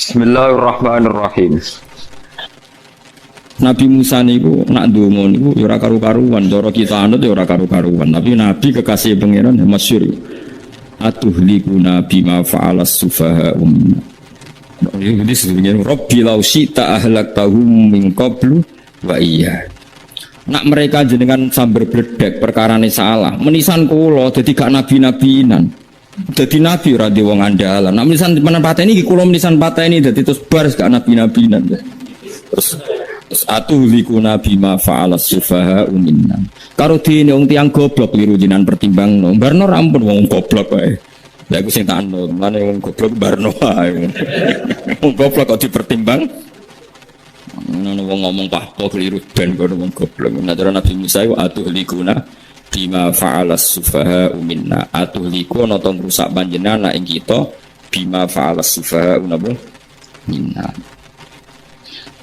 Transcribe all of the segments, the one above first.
Bismillahirrahmanirrahim. Nabi Musa niku nak ndonga niku ya ora karu-karuan, cara kita anut ya ora karu-karuan. Tapi Nabi kekasih pangeran masyhur. Atuhlikuna bima fa'alas sufaha Ini sebenarnya Rabbi law syi'ta ahlaktahum min qablu wa iya. Nak mereka jenengan sambar bledek perkarane salah. Menisan kula dadi gak nabi-nabinan. Dadi nabi ora di wong andalan. Nak menisan pateni iki kula menisan pateni dadi terus baris gak nabi-nabinan. Terus atuhlikuna bima fa'alas sufaha minna. Karo dene wong tiyang goblok liru jinan pertimbangno. Barno rampun wong goblok wae. Lah aku sing tak anut, mane wong goblok barno wae. Wong goblok kok dipertimbang. Ngono wong ngomong pahpo keliru ben karo wong goblok. Nah, Nabi Musa wa atuhlikuna bima fa'alas sufaha minna. Atuhliku ana to ngrusak panjenengan ing kita bima fa'alas sufaha minna.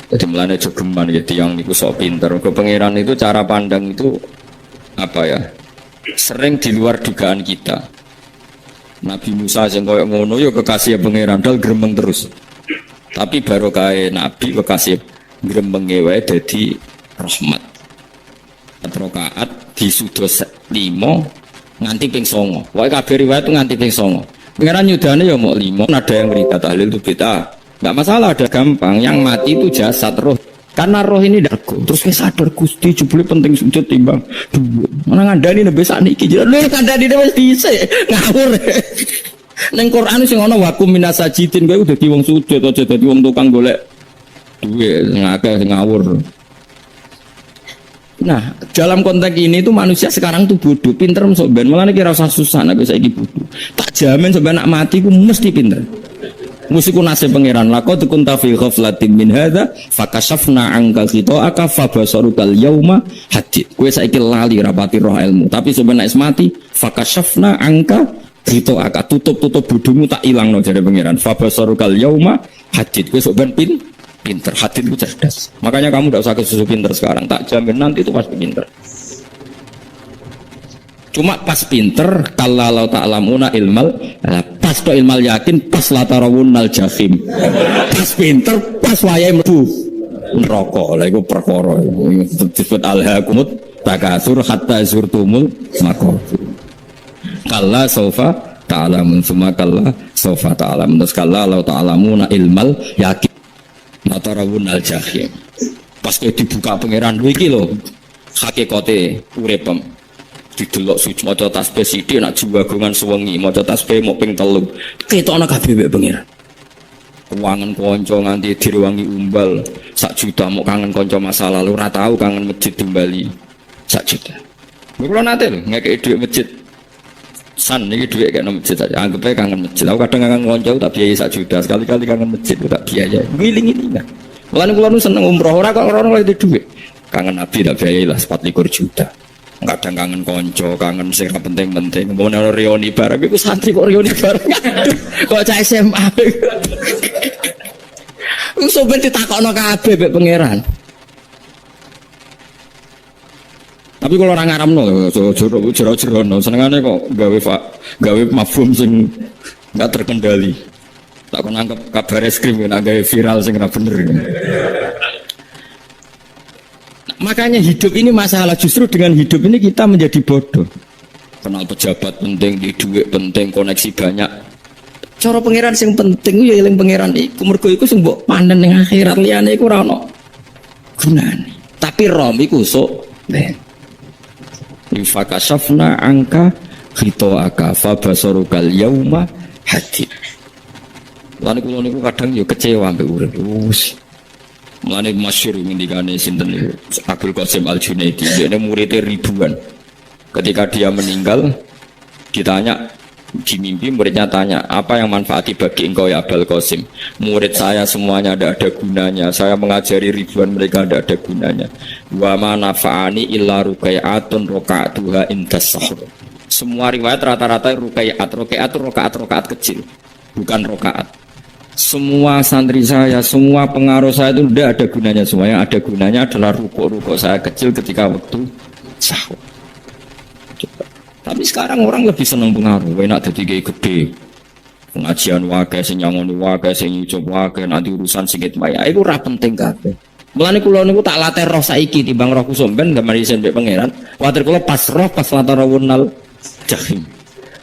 Jadi mulanya jogeman ya tiang niku sok pinter. Ke pangeran itu cara pandang itu apa ya? Sering di luar dugaan kita. Nabi Musa sing koyo ngono ya kekasih pangeran dal gremeng terus. Tapi baru kae Nabi kekasih gremenge wae dadi rahmat. Rakaat disudos 5 nganti ping 9. Wae kabeh riwayat nganti ping 9. Pangeran yudane ya mau 5, ada yang berita tahlil itu beda. Nggak masalah, ada gampang. Yang mati itu jasad roh. Karena roh ini dargo. Terus kita sadar Gusti jebule penting sujud timbang duit. Mana ngandani nembe sakniki. Lu ngandani wis dhisik. Ngawur. Ning Quran sing ana wakum minasajidin kowe dadi wong sujud aja dadi wong tukang golek duit. Ngakeh ngawur. Nah, dalam konteks ini tuh manusia sekarang tuh bodoh, pinter sampean. Malah kira usah susah nek saiki bodoh. Tak jamin sampean nak mati ku mesti pinter. Musiku nasib pangeran laqad kunta fi ghaflatin min hadza fakashafna anka khita'aka fabasarukal yauma hadid. Kowe saiki lali rapati roh ilmu, tapi sampeyan nek mati fakashafna anka khita'aka, tutup bodhomu tak ilangno jare pangeran. Fabasarukal yauma hadid. Kowe sampeyan pinter, hadid ku cerdas. Makanya kamu enggak usah kesusu pinter sekarang, tak jamin nanti itu pasti pinter. Cuma pas pinter kalau ta'lamuna ilmal pas to ilmal yakin pas latarawunnal jahim. Pas pinter pas wayahe mlebu neraka. Lha iku perkara disebut alhaqumut takatsur hatta zurtumul maqabir. Kalla saufa ta'lamun summa kalla saufa ta'lamun. Terus kalla law ta'lamuna ilmal yakin latarawunnal jahim. Pas dibuka pangeran lho iki lho hakikate uripem. Didelok suci maca tasbih sithik nak jiwagongan suwengi maca tasbih mok ping 3 ketokno kabeh mek pangeran wangen kanca nganti direwangi umbal 1 juta mok kangen kanca masa lalu ora tau kangen masjid kembali 1 juta kula nate lho ngekeki dhuwit masjid san iki dhuwit kek nang masjid aja anggap ae kangen masjid aku kadang kangen kanca tak biayai 1 juta sekali-kali kangen masjid tak biayai ngiling-ngilingan mulane kula nu seneng umroh ora kok ora itu dhuwit kangen nabi tak biayai lah 24 juta. Kadang kangen konco, kangen sing penting-penting. Mau nang reuni bareng iku santri kok reuni bareng. Kok cah SMA. Wis sampe ditakokno kabeh mek pangeran. Tapi kalau orang ngaramno jero-jerono senengane kok gawe mafhum sing enggak terkendali. Tak kon nangkep kabar eskrim nek gawe viral sing ora bener. Makanya hidup ini masalah, justru dengan hidup ini kita menjadi bodoh. Kenal pejabat penting, di duit penting, koneksi banyak. Cara pangeran sing penting ya eling pangeran iku, mergo iku sing mbok panen ning akhirat, liyane iku ora ono gunane. Tapi rom iku sok ben. Fakashafna angka khita'aka fabasarukal yauma hadid. Lan kula niku kadang ya kecewa mbek urip. Mulane masyhur ngendikane sinten niku Abdul Qasim Al-Junaidi, dia muridnya ribuan. Ketika dia meninggal ditanya di mimpi, muridnya tanya, apa yang manfaati bagi engkau ya Abdul Qasim? Murid saya semuanya tidak ada gunanya, saya mengajari ribuan mereka tidak ada gunanya. Wa ma nafa'ani illa rukai'atun roka'atuha indas sahur. Semua riwayat rata-rata rakaat kecil, bukan rakaat. Semua santri saya, semua pengaruh saya itu tidak ada gunanya. Semua yang ada gunanya adalah rukuk-rukuk saya kecil ketika waktu sahur. Tapi sekarang orang lebih senang pengaruh, enak jadi gede, Pengajian wae sing nyangoni wae sing nyucup wae nanti urusan singit maya iku ora penting kabeh. Mulane kula niku tak latih roh saiki timbang roh kusumben gambar isen mbek pangeran. Kuwatir kula pas roh pas latarawunal jahim.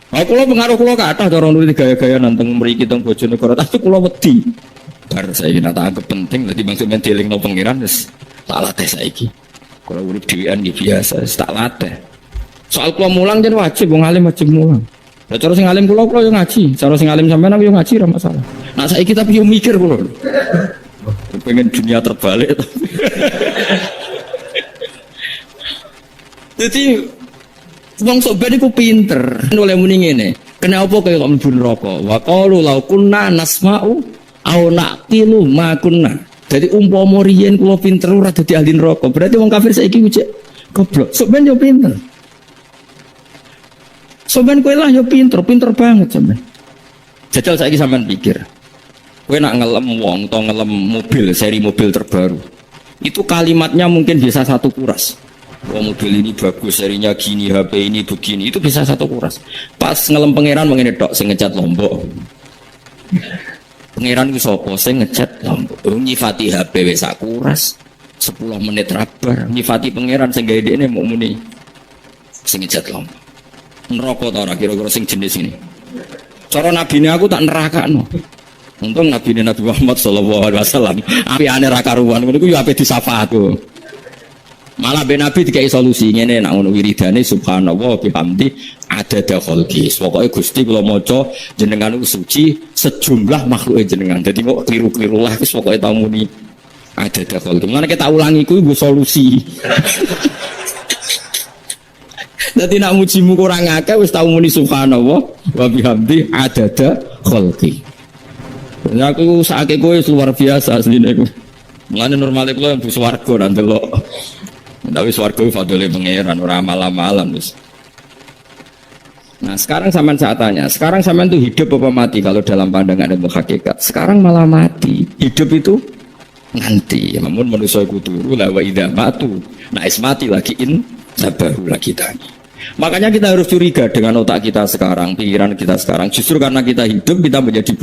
Aku kula pengaruh kula kathah cara nulis gaya-gaya nanteng mriki teng Bojonegoro tapi kula wedi. Bar saiki tak anggap penting dadi bangsa men dielingno pangeran wis tak latih saiki. Kula urip dhewean iki biasa tak latih. Soal kula mulang jen wajib wong alim wajib mulang. Lah cara sing alim kula yo ngaji, cara sing alim sampean aku yo ngaji ora masalah. Nah saiki tapi yo mikir kula. Pengen dunia terbalik jadi wong sok ben iku pinter oleh muni ngene kenapa kaya kok mlebu neraka wa qalu law kunna nasma'u aw naqilu ma kunna jadi umpama riyen kula pinter ora dadi ahli neraka berarti wong kafir saiki cek goblok sok ben yo pinter sok ben kowe lah yo pinter banget sampean jajal saiki sampean pikir kowe nak ngelem wong atau ngelem mobil, seri mobil terbaru. Itu kalimatnya mungkin bisa satu kuras. Oh mobil ini bagus, serinya gini, HP ini begini, itu bisa satu kuras. Pas ngelem pangeran mengenai tok sing ngecat Lombok. Pangeran ku sapa sing ngecat Lombok? Nyifati HP wis sak kuras. 10 menit rabar. Nyifati pangeran sing gawe dekne mok muni sing ngecat Lombok. Neraka ta ora kira-kira sing jenis ini. Cara nabine aku tak nerakakno. Untung Nabi Muhammad sallallahu alaihi wasallam apikane ra karuan ngono iku yo ape disafaat tuh. Malah ben Nabi dikai solusi ngene nek ngono wiridane subhanallah bihamdi adada khalqi. Pokoke Gusti kula maca jenengan suci sejumlah makhluk jenengan. Dadi kok kliru-kliru lah wis pokoke tau muni adada khalqi. Mulane kita ulangi kuwi nggo solusi. Dadi nek mujimu kurang akeh wis tau muni subhanallah wa bihamdi adada khalqi. Ya aku sakit gue luar biasa aslinya aku. Mulane normale kula mlebu swarga ra ndelok. Tapi swarga fadhole pangeran ora malam-malam wis. Nah, sekarang sampean saat tanya, sekarang sampean tuh hidup apa mati kalau dalam pandangan ilmu hakikat? Sekarang malah mati. Hidup itu nanti. Namun manusia iku turu la wa idza matu. Nah, es mati lagi sabahu lagi tani. Makanya kita harus curiga dengan otak kita sekarang, pikiran kita sekarang. Justru karena kita hidup kita menjadi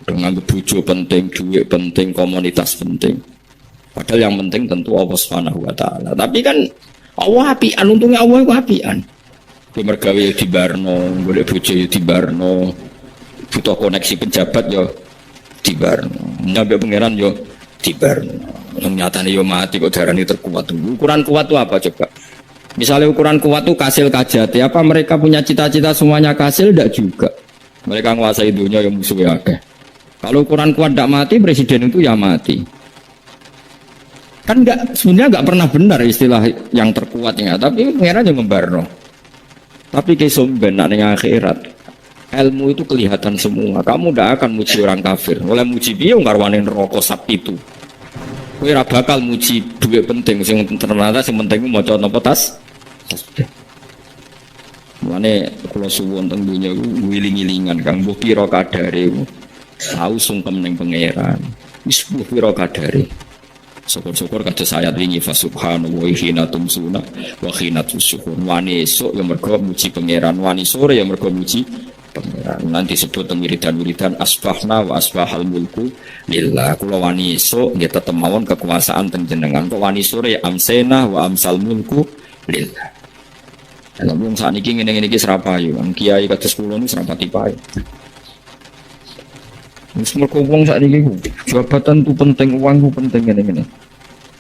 dengan bojo penting, duit penting, komunitas penting. Padahal yang penting tentu Allah Subhanahu wa taala. Tapi kan Allah apian, untungnya Allah itu apian. Kowe mergawe di Barno, golek bojo di Barno. Butuh koneksi pejabat yo di Barno. Nyampe pangeran yo di Barno. Yang nyatane yo mati kok darani terkuat. Ukuran kuat itu apa coba? Misalnya ukuran kuat itu kasil kajati, apa mereka punya cita-cita semuanya kasil? Tidak juga. Mereka menguasai dunia yang musuhnya akeh. Kalau ukuran kuat tidak mati, presiden itu ya mati. Kan sebenarnya nggak pernah benar istilah yang terkuatnya, tapi pengeran yang membarno. Tapi kesumben yang akhirat, ilmu itu kelihatan semua. Kamu tidak akan muji orang kafir. Oleh muji dia ngarwanin rokok sapi itu. Kowe ora bakal muji duit penting, sing ternyata sing penting mau coba nopo tas. Mulane kula suwun teng dunya iku wiling-wilingan Kang mbuh pira kadare tahu sungkem ning pangeran. Wis mbuh pira kadare. Syukur-syukur kados ayat wingi fa subhanahu wa hina tumsuna wa hina tusyukur. Wani esuk ya mergo muji pangeran, wani sore ya mergo muji pangeran. Nanti sebut teng wiridan-wiridan asbahna wa asbahal mulku lillah. Kula wani esuk nggih tetep mawon kekuasaan teng jenengan. Kok wani sore amsena wa amsal mulku lillah. Kalau belum saat ini ngene-ngene iki serapayu, kiai kados kula niku serapati payu. Wis mergo wong saat ini jabatan itu penting, uang itu penting ngene-ngene.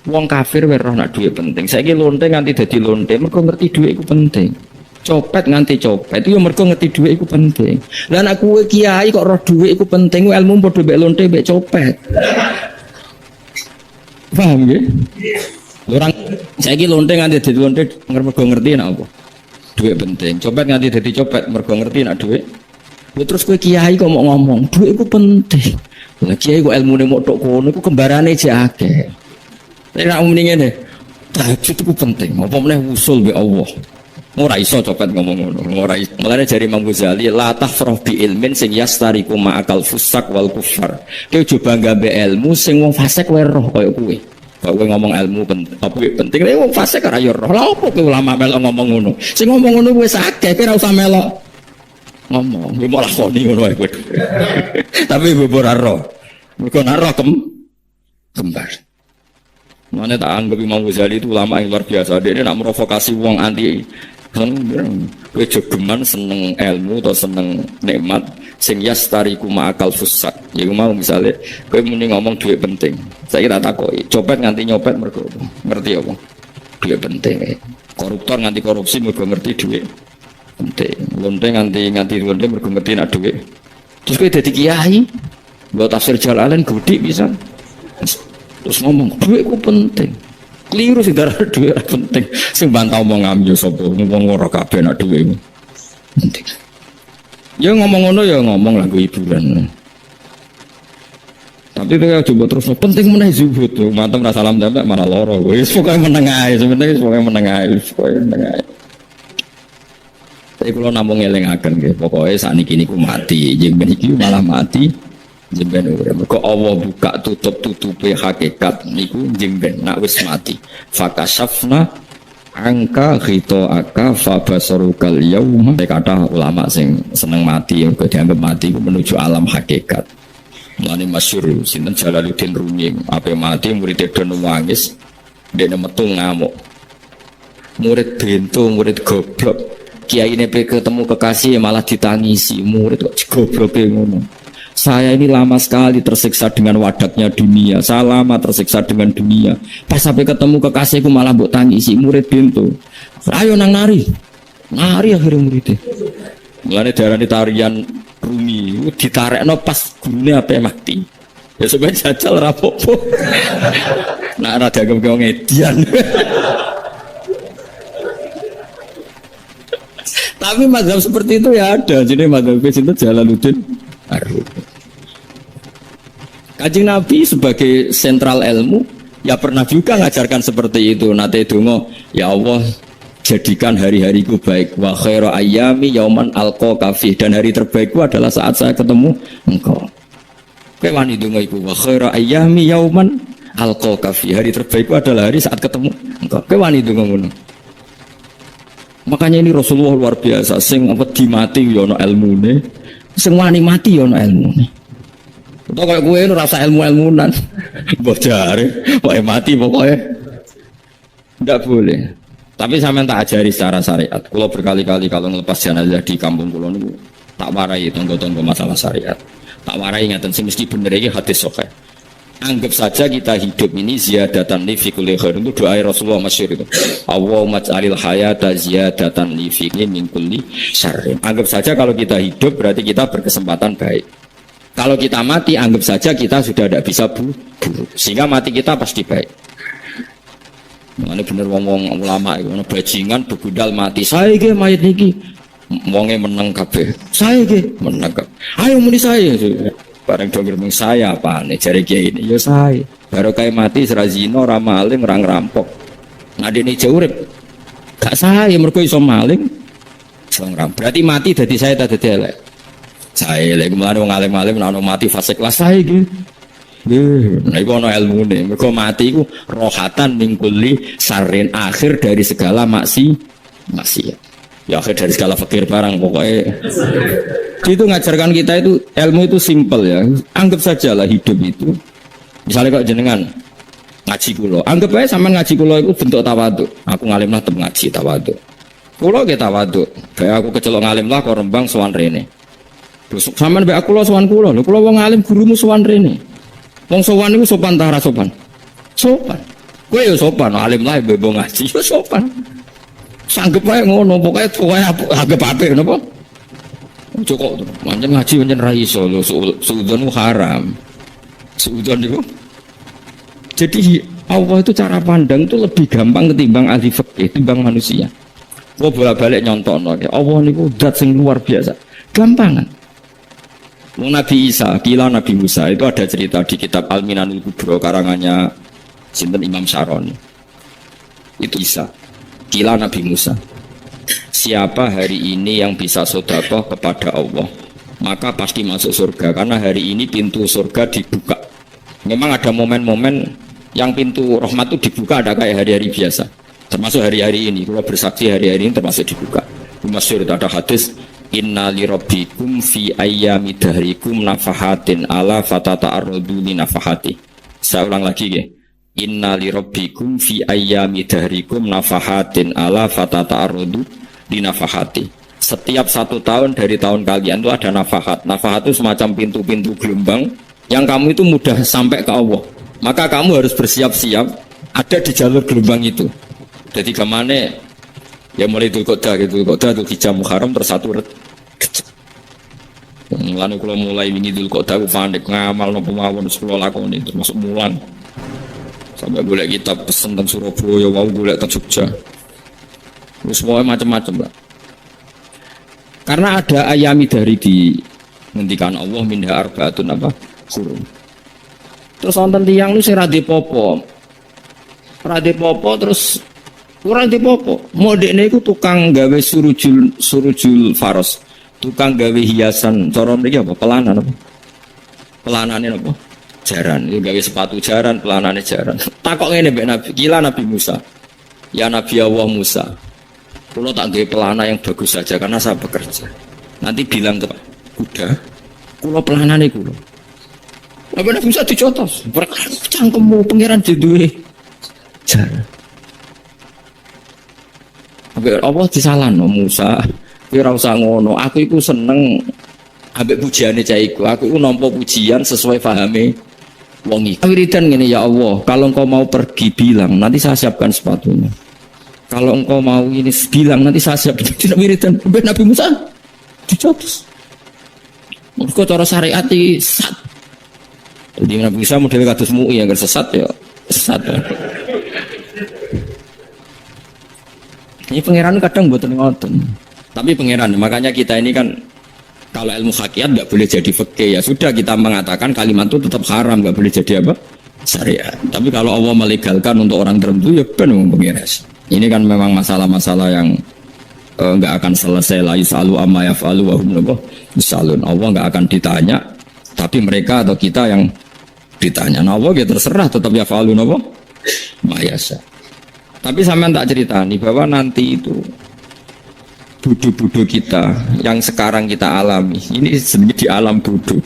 Wong kafir wis roh nak duit penting. Saiki lonte nganti dadi lonte mergo ngerti duit iku penting. Copet nganti copet itu mergo ngerti duit iku penting. Lah nek kowe kiai kok roh duit iku penting, ilmu padha mbek lonte mbek copet. Paham nggih? Orang saiki lonte nganti dadi lonte mergo ngerti nek apa? Duit penting. Copet nganti dadi copet mergo ngerti nek duit. Terus kowe kiai kok mau ngomong, duit iku penting. Lah kiai kok ilmune mok tok kono iku kembarane jek akeh. Nek muni ngene, tahajud iku penting. Apa meneh usul be Allah. Ora iso copet ngomong ngono. Ora iso. Mulane jare Imam Ghazali, la tafrah bi ilmin sing yastariku ma'akal fusak wal kufar. Kowe coba nggambe ilmu sing wong fasik wae roh kaya kowe. Kok kowe ngomong ilmu penting, nek wong fasik ora yo roh. Lah opo kowe ulama melok ngomong ngono? Sing ngomong ngono wis akeh, kowe ora usah melok. ngomong, gue malah koni ngono wae kowe. Tapi gue ora roh. Mergo naro kembar. Mana tak anggap Imam Ghazali itu ulama yang luar biasa. Dia nak merovokasi wong anti kowe jogeman seneng ilmu atau seneng nikmat sing yastariku ma'akal fusat. Ya mau misalnya kowe muni ngomong duit penting. Saya kira takoki, copet nganti nyopet mergo ngerti apa? Duit penting. Koruptor nganti korupsi mergo ngerti duit penting. Lonte nganti lonte mergo ngerti nak duit. Terus kowe dadi kiai, buat tafsir Jalalain gede bisa. Terus ngomong duitku penting. Keliru sih darah duit penting. Sing bantau mau ngambil sapa ngomong ora kabeh nak duit penting. Ya ngomong ngono ya ngomong lagu hiburan. Tapi itu coba terus penting meneh zuhud tuh. Mantem ra salam tempel malah loro. Wis pokoke meneng ae sebenarnya pokoke meneng ae. Tapi kalau namung elingaken nggih, pokoke sakniki niku mati, jeneng iki malah mati. Jemben urip. Kok Allah buka tutup-tutupe hakikat niku jemben nak wis mati. Fakasafna angka ghita'aka fabasarukal yauma. Kata ulama sing seneng mati yang dianggap mati menuju alam hakikat. Mulane masyhur sinten Jalaluddin Rumi, ape mati murid do nangis, dene metu ngamuk. Murid bento, murid goblok. Kiai ini ketemu kekasih malah ditangisi, murid kok gobloke ngono. Saya ini lama sekali tersiksa dengan wadaknya dunia. Saya lama tersiksa dengan dunia. Pas sampai ketemu kekasihku malah mbok tangisi, murid bento. Ayo nang nari. Nari akhirnya muridnya. Mulane darani tarian Rumi ditarekno pas gurune ape mati. Ya sebenarnya jajal rapopo. Nak ora dianggap wong edian. Tapi mazhab seperti itu ya ada. Jadi mazhab itu Jalaluddin Arumi. Kanjeng Nabi sebagai sentral ilmu ya pernah juga ngajarkan seperti itu. Nate donga, ya Allah jadikan hari-hariku baik. Wa khairu ayyami yauman alqa fi, dan hari terbaikku adalah saat saya ketemu engkau. Kowe wani donga iku wa khairu ayyami yauman alqa fi, hari terbaikku adalah hari saat ketemu engkau. Kowe wani donga ngono. Makanya ini Rasulullah luar biasa, sing wedi mati ya ana ilmune, sing wani mati ya ana ilmune. Atau kayak gue itu rasa ilmu-ilmunan bocare, pokoknya mati pokoknya tidak boleh. Tapi saya tak ajari secara syariat. Kalau berkali-kali kalau ngelepas jenazah di kampung kulo niku tak warai tonggo-tonggo masalah syariat. Tak warai ngaten sing mesti bener iki hadis sahih. Anggap saja kita hidup ini ziyadatan li fi kulli khair, itu doa Rasulullah masyhur itu. Allahumma ij'alil hayata ziyadatan li fi min kulli syarr. Anggap saja kalau kita hidup berarti kita berkesempatan baik. Kalau kita mati, anggap saja kita sudah tidak bisa buruk. Sehingga mati kita pasti baik. Ini bener ngomong ulama itu, bajingan begudal mati. Saya ke mayat niki, wongnya menang kabeh. Saya ke menang kabeh. Ayo muni saya. Bareng dong ngomong saya apa nih? Cari kiai ini, ya saya. Baru kayak mati serazino, ramaling, orang rampok. Ngadini jauhrib. Gak saya, mereka iso maling. Berarti mati dari saya tadi elek. Saya lagi mulai ngalim-ngalim nano mati fase kelas saya gitu. Nah itu ono ilmu nih. Mereka mati itu rohatan mingkuli sarin, akhir dari segala maksiat. Ya akhir dari segala fakir barang pokoknya. Itu ngajarkan kita itu ilmu itu simpel ya. Anggap saja lah hidup itu. Misalnya kok jenengan ngaji kulo, anggap aja sama ngaji kulo itu bentuk tawaduk. Aku ngalim lah tem ngaji tawaduk. Kulo kita tawaduk. Kayak aku kecelok ngalim lah kok rembang sowan rene. Terus sampean mbek aku sowan kula. Lho kula wong alim gurumu sowan rene. Wong sowan niku sopan ta ora sopan? Sopan. Kowe ya sopan, alim lah bebo ngaji ya sopan. Sanggep wae ngono, pokoke anggap apik napa? Cukup tuh. Pancen ngaji pancen ra iso lho, suudzon haram. Suudzon niku. Jadi Allah itu cara pandang itu lebih gampang ketimbang ahli fikih, ketimbang manusia. Gua bolak-balik nyontokno ya. Allah niku zat sing luar biasa. Gampangan. Nabi Isa, kila Nabi Musa itu ada cerita di kitab Al-Minanul Kubro karangannya sinten Imam Syaroni. Itu Isa, kila Nabi Musa. Siapa hari ini yang bisa sedekah kepada Allah, maka pasti masuk surga karena hari ini pintu surga dibuka. Memang ada momen-momen yang pintu rahmat itu dibuka ada kayak hari-hari biasa. Termasuk hari-hari ini, kalau bersaksi hari-hari ini termasuk dibuka. Masyhur itu ada hadis Inna li rabbikum fi ayyami dahrikum nafahatin ala fatata'arradu li nafahati. Saya ulang lagi ya. Inna li rabbikum fi ayyami dahrikum nafahatin ala fatata'arradu li nafahati. Setiap 1 tahun dari tahun kalian itu ada nafahat. Nafahat itu semacam pintu-pintu gelombang yang kamu itu mudah sampai ke Allah. Maka kamu harus bersiap-siap ada di jalur gelombang itu. Jadi kemana ya mulai Dzulqa'dah gitu, Dzulqa'dah, Dzulhijjah, Muharram terus satu mulane kula mulai wingi Dzulqa'dah aku panik ngamal napa mawon kula lakoni termasuk mulang. Sampai golek kitab pesen teng Surabaya, mau golek teng Jogja. Wis macam-macam lah. Karena ada ayami dari di ngendikan Allah minha arbaatun apa? Hurum. Terus wonten tiyang lu sing ra dipopo. Ra dipopo terus ora dipopo. Modekne iku tukang gawe surujul faros. Tukang gawe hiasan cara mriki apa? Pelanan apa? Pelanane apa? Jaran. Iku gawe sepatu jaran, pelanane jaran. Takok ngene mbek Nabi, kila Nabi Musa. Ya Nabi Allah Musa. Kalau tak gawe pelana yang bagus saja karena saya bekerja. Nanti bilang ke kuda, kulo pelanane kulo. Apa Nabi Musa dicotos? Perkara cangkemmu pangeran duwe jaran. Allah disalahno Musa. Kowe ora usah ngono. Aku iku seneng ambek pujiane cah iku. Aku iku nampa pujian sesuai pahame wong iki. Wiridan ngene ya Allah, kalau engkau mau pergi bilang, nanti saya siapkan sepatunya. Kalau engkau mau ini bilang, nanti saya siapkan. Tidak wiridan. Ambek Nabi Musa dicotos. Mergo cara syariat iki sesat. Jadi Nabi Musa model kados MUI yang sesat ya sesat. Ini pangeran kadang mboten ngoten. Tapi pangeran, makanya kita ini kan kalau ilmu hakikat nggak boleh jadi fikih ya sudah kita mengatakan kalimat itu tetap haram, nggak boleh jadi apa syariat. Tapi kalau Allah melegalkan untuk orang tertentu ya benar pangeran. Ini kan memang masalah-masalah yang nggak akan selesai lah. Yusalu amma yafalu wa hum yusalun. Allah nggak akan ditanya, tapi mereka atau kita yang ditanya. Nah Allah ya terserah tetap yafalu apa mayasa. Tapi sampean tak ceritani bahwa nanti itu bodoh-bodoh kita yang sekarang kita alami ini sebenarnya di alam bodoh.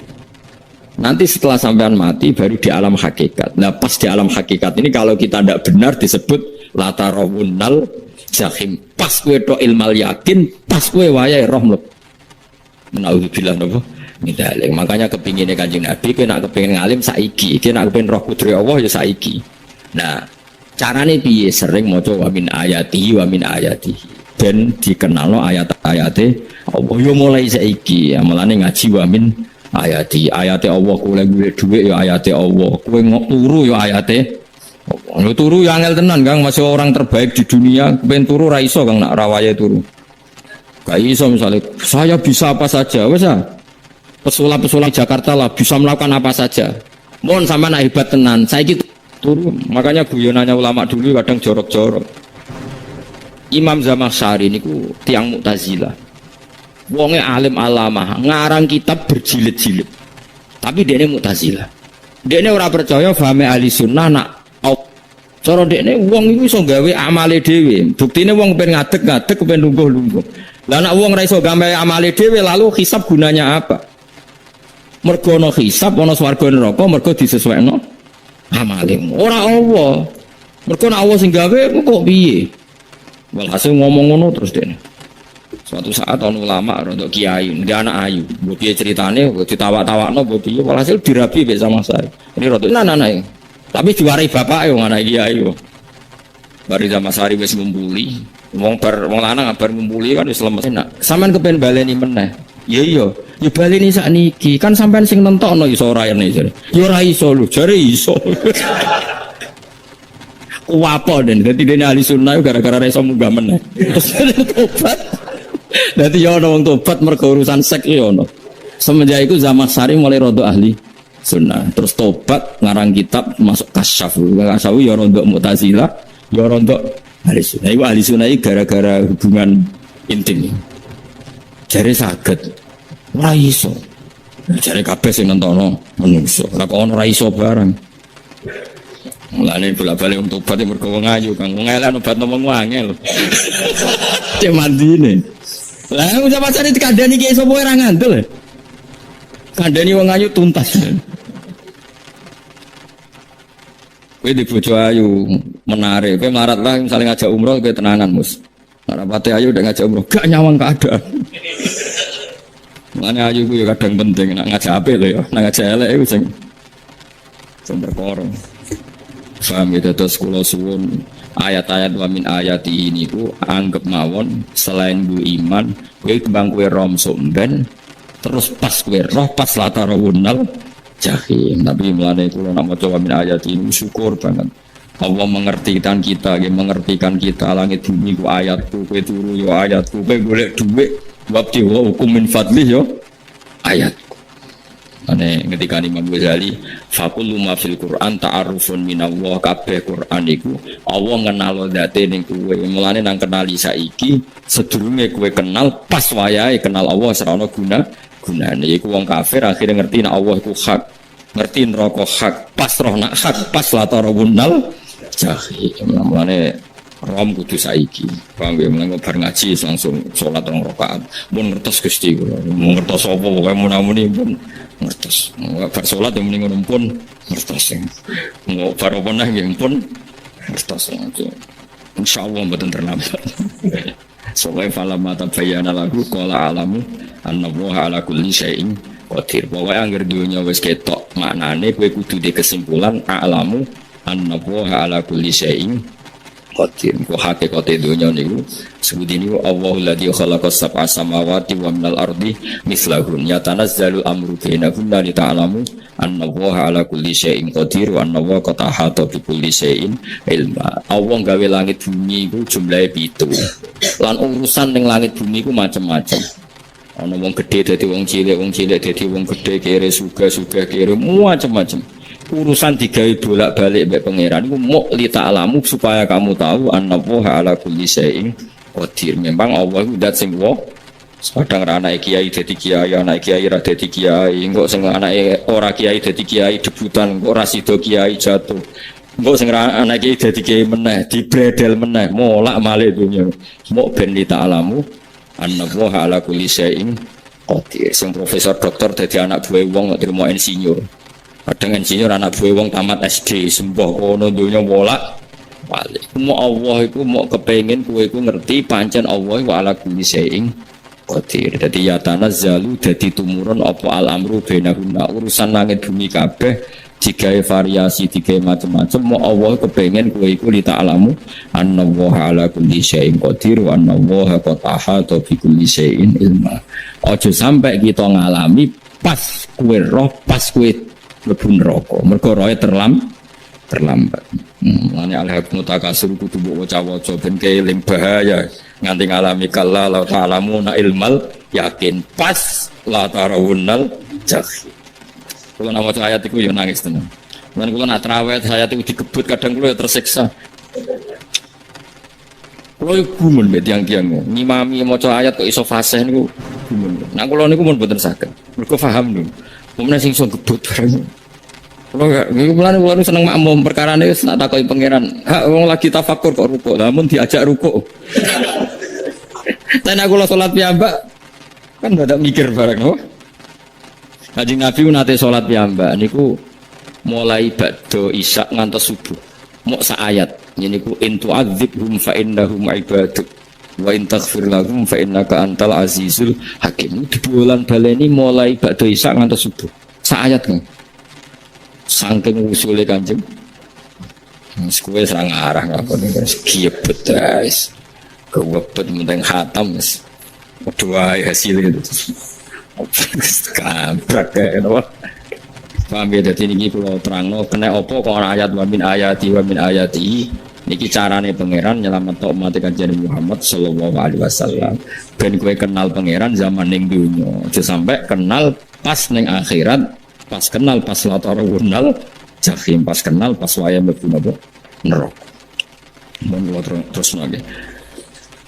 Nanti setelah sampean mati baru di alam hakikat. Nah pas di alam hakikat ini kalau kita tidak benar disebut latarawunnal jahim. Pas kue do ilmal yakin, pas kue wayai roh mleb. Menauzubillah napa? Midalik. Makanya kepinginnya Kanjeng Nabi, kue nak kepingin ngalim saiki, kue nak kepingin roh kudri Allah ya saiki. Nah carane piye? Sering maca wa min ayatihi wa min ayatihi. Ben dikenalno ayat-ayate Allah yo mulai saiki ya mulane ngaji wa min ayati Allah kowe golek dhuwit ya ayate Allah kowe turu ya ayate Allah turu ya angel tenan Kang masih orang terbaik di dunia ben turu ra iso Kang nak rawaye turu gak iso misalnya saya bisa apa saja wes pesulap-pesulap Jakarta lah bisa melakukan apa saja mohon sama nak hebat tenan saiki turu makanya guyonannya ulama dulu kadang jorok-jorok. Imam Zamakhsyari niku tiang Mu'tazilah. Wonge alim alamah, ngarang kitab berjilid-jilid. Tapi dekne Mu'tazilah. Dekne ora percaya fahame ahli sunnah nak cara dekne wong iku iso gawe amale dhewe. Buktine wong pengen ngadeg-ngadeg pengen lungguh-lungguh. Lah nek wong ora iso gawe amale dhewe lalu hisab gunanya apa? Mergo ana hisab ana swarga neraka mergo disesuaikno amale. Ora Allah. Mergo nek Allah sing gawe kok piye? Walhasil ngomong ngono terus dene. Suatu saat ono ulama rodok kiai, dia anak ayu. Mbok piye ceritane, ditawa-tawakno mbok piye, walhasil dirabi mek sama saya. Ini rodok anak-anak. Tapi diwarai bapake wong anak kiai yo. Bari sama sari wis ngumpuli. Wong lanang bar ngumpuli kan wis lemes enak. Sampeyan kepen baleni meneh. Ya iya, ya baleni sakniki. Kan sampeyan sing nentokno iso ora ene jare. Ya ora iso lho, jare iso. Wapo dan jadi dia ahli sunnah gara-gara reso munggah meneh. Terus tobat. Dadi ya ono wong tobat mergo urusan seks ya ono. Semenjak itu Zamakhsyari mulai rodo ahli sunnah. Terus tobat ngarang kitab masuk kasyaf. Kasyaf ya rodo Mu'tazilah, ya rodo ahli sunnah. Iku ahli sunnah gara-gara hubungan intim. Jare saged. Ora iso. Jare kabeh sing nentono menungso. Ora kok ono ora iso barang. Mulane bolak-balik untuk obat mergo wong ayu Kang. Wong elek obat nomong wangel. Cek mandine. Lah udah pasane dikandani ki sapa ora ngandel. Kandani wong ayu tuntas. Kowe di bojo ayu menarik, kowe melarat lah misalnya ngajak umroh kowe tenangan mus. Ora pate ayu udah ngajak umroh, gak nyawang keadaan. Makanya ayu ku ya kadang penting nak ngajak apik lho ya, nak ngajak elek iku sing perkara. Paham ya terus kula suwun ayat-ayat wa min ayati ini ku anggap mawon selain bu iman kowe kembang kowe rom somben terus pas kowe roh pas latara wunal jahim. Tapi mulane kula nak maca wa min ayati ini syukur banget. Allah mengertikan kita, mengertikan kita langit bumi ku ayatku, kowe turu yo ayatku, kowe golek dhuwit wabti wa hukum min fadlih yo ayatku. Ane ketika Imam Ghazali faqullu ma fil Qur'an ta'arufun minallah, kabeh Qur'an iku Allah ngenalo zate ning kowe. Mulane nang kenali saiki sedurunge kowe kenal pas wayahe kenal Allah serana gunane iku wong kafir akhirnya ngerti nek Allah iku hak, ngerti neraka hak, pas roh nak hak, pas latara bunal jahim. Mulane rom kudu saiki. Paham ya, mulai bar ngaji langsung sholat 2 rakaat. Mun ngertos Gusti kula. Mun ngertos apa pokoke munamuni pun ngertos. Bar sholat yang mending ngono pun ngertos. Mau bar apa neh nggih pun ngertos. Insyaallah mboten terlambat. Soale falamma tabayyana lahu qala alamu annallaha ala kulli syai'in qadir. Pokoke anggere dunya wis ketok maknane kowe kudu di kesimpulan alamu annallaha ala kulli syai'in qadir. Ku hakikate dunya niku sebut niku Allahul ladzi khalaqas sab'a samawati wa minal ardi mislahun yatanazzalu amru bainahunna li ta'lamu annallaha ala kulli syai'in qadir wa annallaha qad ahata bi kulli syai'in ilma. Allah gawe langit bumi iku jumlahe 7. Lan urusan ning langit bumi iku macam-macam. Ana wong gedhe dadi wong cilik dadi wong gedhe, kere sugih kere macam-macam. Urusan digawe bolak-balik mbek pangeran iku muk li ta'lamu supaya kamu tahu annallaha ala kulli syai'in qadir. Memang Allah iku zat sing kadang anake kiai dadi kiai, anake kiai ra dadi kiai, engko sing anake ora kiai dadi kiai debutan, engko ora sida kiai jatuh. Engko sing anake dadi kiai meneh dibredel meneh molak-malik dunya. Muk ben li ta'lamu annallaha ala kulli syai'in qadir. Sing profesor doktor dadi anak buah wong terima insinyur. Kadang insinyur anak buah wong tamat SD sembah kono dunya bolak balik. Mau Allah iku mau kepengin kowe iku ngerti pancen Allah wa ala kulli syai'in qadir. Dadi ya tanazzalu dadi tumurun apa al-amru bainahunna, urusan langit bumi kabeh digawe variasi digawe macam-macam. Mau Allah kepengin kowe iku li ta'lamu annallaha ala kulli syai'in qadir wa annallaha qad ahata bi kulli syai'in ilma. Aja sampai kita ngalami pas kowe roh pas kowe mlebu neraka mergo roe terlambat. Mane al-haqqu takasur kudu mbok waca-waca ben keling bahaya nganti ngalami kala la ta'lamuna ilmal yakin pas la tarawunnal jahim. Kula nak maca ayat iku ya nangis tenan. Lan kula nak traweh ayat iku digebut kadang kula ya tersiksa. Kula gumun mbek tiyang-tiyang ngimami maca ayat kok iso fasih niku gumun. Nah kula niku mun mboten saged. Mergo paham lho. Mumane sing iso gebut bareng. Kalau kula seneng makmum perkarane wis tak takoki pangeran. Hak wong lagi tafakur kok rukuk. Lah mun diajak rukuk. Ten aku lo salat piyambak kan ndak mikir bareng no. Kanjeng Nabi nate salat piyambak niku mulai ba'da isya ngantos subuh. Mok sak ayat. Niku in tu'adzibhum fa innahum ibaduk. Wa in taghfir lahum fa innaka antal azizul hakim. Dibulan baleni mulai ba'da isya ngantos subuh. Sak ayat kan. Saking usule Kanjeng. Wis kowe serang arah ngapa wis kiebet guys. Kewebet menteng khatam wis. Doa hasil itu. Kabrak kae to. Paham ya dadi niki kula terangno kena apa kok ana ayat wa min ayati niki carane pangeran nyelametno umat Kanjeng Muhammad sallallahu alaihi wasallam. Ben kowe kenal pangeran zaman ning dunya, aja sampai kenal pas ning akhirat. Pas kenal pas latara wunal jahim, pas kenal pas waya mlebu neraka. Mun terus lagi.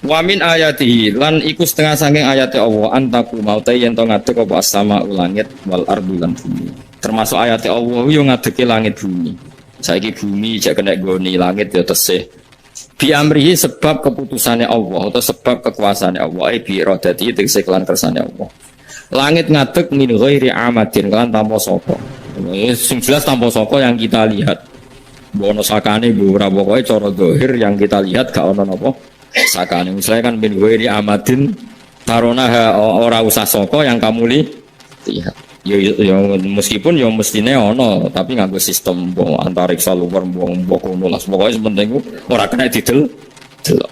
Wa min ayatihi lan iku setengah saking ayate Allah antaku maute yen to ngadeg apa sama langit wal ardu lan bumi. Termasuk ayate Allah yo ngadege langit bumi. Saiki bumi jek kena goni langit ya tesih Bi amrihi sebab keputusannya Allah atau sebab kekuasaannya Allah, bi iradati tegese kelan kersane Allah. Langit ngadeg min ghairi amadin kelan tanpa saka. Sing jelas tanpa saka yang kita lihat. Bono sakane bu ora pokoke cara zahir yang kita lihat gak ono napa sakane. Misalnya kan min ghairi amadin tarona ora usah saka yang kamu lihat. Ya meskipun ya mestine ono tapi nganggo sistem antariksa luar kono lah pokoke penting ora kena didel delok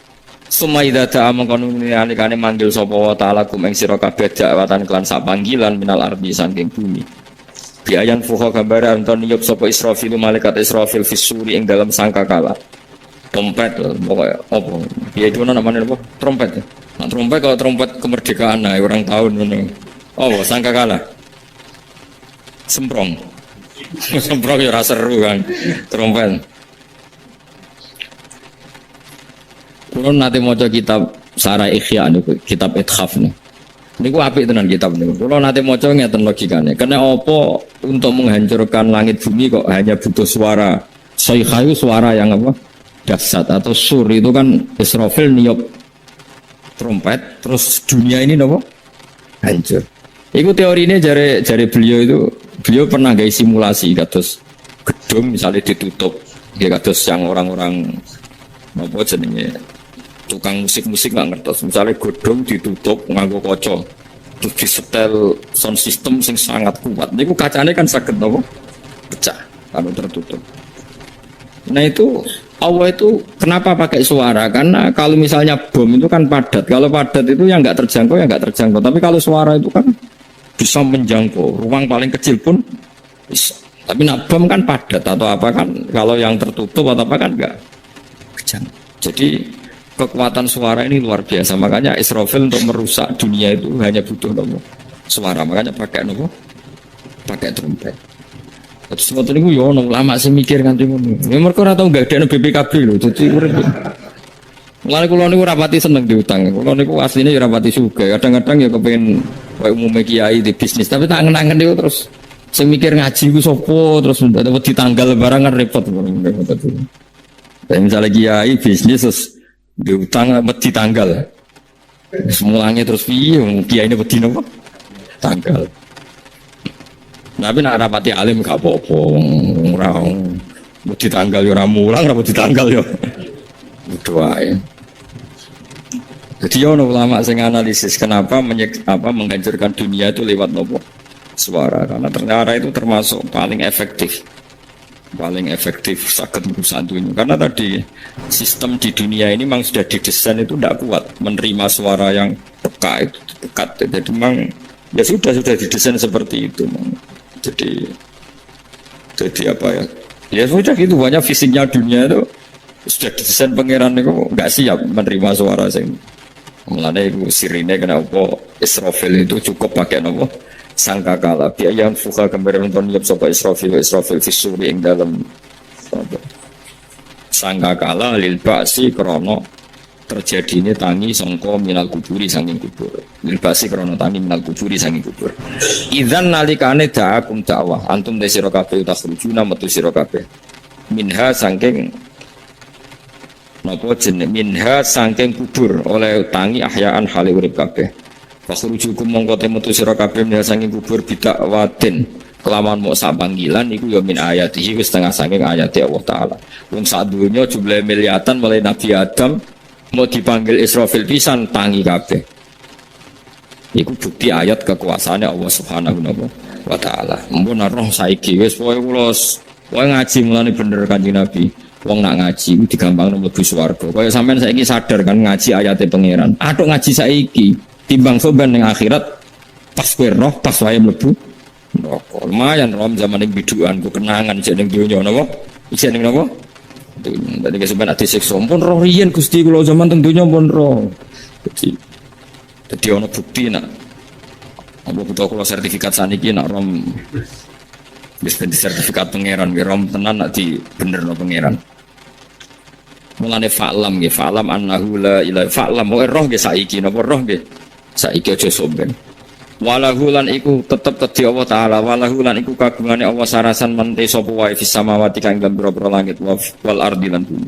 sumaida ta mengkono alikane manggil sapa wa taala kum ing sira kabeh dakwatan kelan sak panggilan minal ardi saking bumi biayan fuha gambar anton niyup sapa Israfil malaikat Israfil fisuri ing dalam sangkakala trompet pokoke apa ya itu namanya apa trompet nah, trompet kalau trompet kemerdekaan nah orang tahun ngono oh sangkakala semprong ya rasa seru kan trompet. Kalau nanti mau kitab Sarah Ikhya niku kitab Ithaf nih. Niku apik tenan kitab niku. Kalau nanti mau ngeten logikane. Karena apa untuk menghancurkan langit bumi kok hanya butuh suara. Sayha itu suara yang apa? Dahsyat atau sur itu kan Israfil niup trompet terus dunia ini apa? Hancur. Iku teorinya jari beliau pernah gaya simulasi kados gedung misalnya ditutup ya kados yang orang-orang apa jenenge tukang musik nggak ngertos misalnya gedung ditutup nganggo kaca terus disetel sound system sing sangat kuat niku kacanya kan saged apa pecah kalau tertutup. Nah itu Allah itu kenapa pakai suara karena kalau misalnya bom itu kan padat kalau padat itu yang nggak terjangkau tapi kalau suara itu kan bisa menjangkau ruang paling kecil pun bisa. Tapi nak bom kan padat atau apa kan kalau yang tertutup atau apa kan enggak kejang. Jadi kekuatan suara ini luar biasa makanya Israfil untuk merusak dunia itu hanya butuh nopo suara makanya pakai nopo pakai trompet. Terus waktu itu yo lama sih mikir nganti ngono. Ya mereka ora tau enggak ada BPKB lho jadi urip. Mulane kula niku rapati seneng diutang. Kula niku asline ya rapati sugih. Kadang-kadang ya kepengin koyo umume kiai di bisnis, tapi tak angen-angen niku terus sing mikir ngaji ku sapa terus wedi tanggal barang kan repot. Kayak misalnya kiai bisnis terus diutang wedi tanggal. Semulanya terus piye kiai ini wedi napa? Tanggal. Tapi nak rapati alim gak apa-apa. Ora wedi tanggal ya ora mulang, ora wedi tanggal ya. Doain. Jadi ono ulama sing analisis kenapa menghancurkan dunia itu lewat nopo suara karena ternyata itu termasuk paling efektif sakit merusak dunia karena tadi sistem di dunia ini memang sudah didesain itu tidak kuat menerima suara yang peka itu dekat jadi memang ya sudah didesain seperti itu jadi apa ya sudah gitu banyak fisiknya dunia itu sudah didesain pangeran itu nggak siap menerima suara sing mulane iku sirine kenapa Israfil itu cukup pakai nopo sangkakala biaya yang fuka gambar nonton lihat sapa Israfil fisuri ing dalam sangkakala lil ba'si krono terjadine tangi sangka minal kuburi saking kubur lil ba'si krono tangi minal kuburi saking kubur idzan nalikane da'akum dakwah antum de sira kabeh takhrujuna metu sira kabeh minha saking napa jeneng minha saking kubur oleh tangi ahyaan hale urip kabeh. Fakhrujukum mongko metu sira kabeh minha saking kubur bidak watin kelawan mok sak panggilan iku ya min ayatihi wis setengah saking ayat Allah taala. Wong sak donya jumlah miliatan mulai Nabi Adam mau dipanggil Israfil pisan tangi kabeh. Iku bukti ayat kekuasaane Allah Subhanahu wa taala. Mumpun roh saiki wis pokoke kula ngaji mulane bener Kanjeng Nabi. Wong nak ngaji digampangno mlebu swarga. Kaya sampean saiki sadar kan ngaji ayate pangeran. Atuk ngaji saiki timbang soban ning akhirat pas kowe roh pas wae mlebu neraka. Lumayan rom zaman ning bidukan ku kenangan jeneng donya napa? Isih ning napa? Dadi kesuwen ati siksa pun roh riyen Gusti kula zaman teng donya pun roh. Dadi ana bukti nak apa butuh kula sertifikat saniki nak rom wis ben sertifikat pangeran nggih rom tenan nak di benerno pangeran. Mulane fa'lam nggih, fa'lam annahu la ilaha fa'lam roh nggih saiki napa roh nggih. Saiki aja sombeng. Walahu lan iku tetep kedhi Allah taala, walahu lan iku kagungane Allah sarasan mente sapa wae fis samawati kang dalam boro-boro langit wal ardi lan bumi.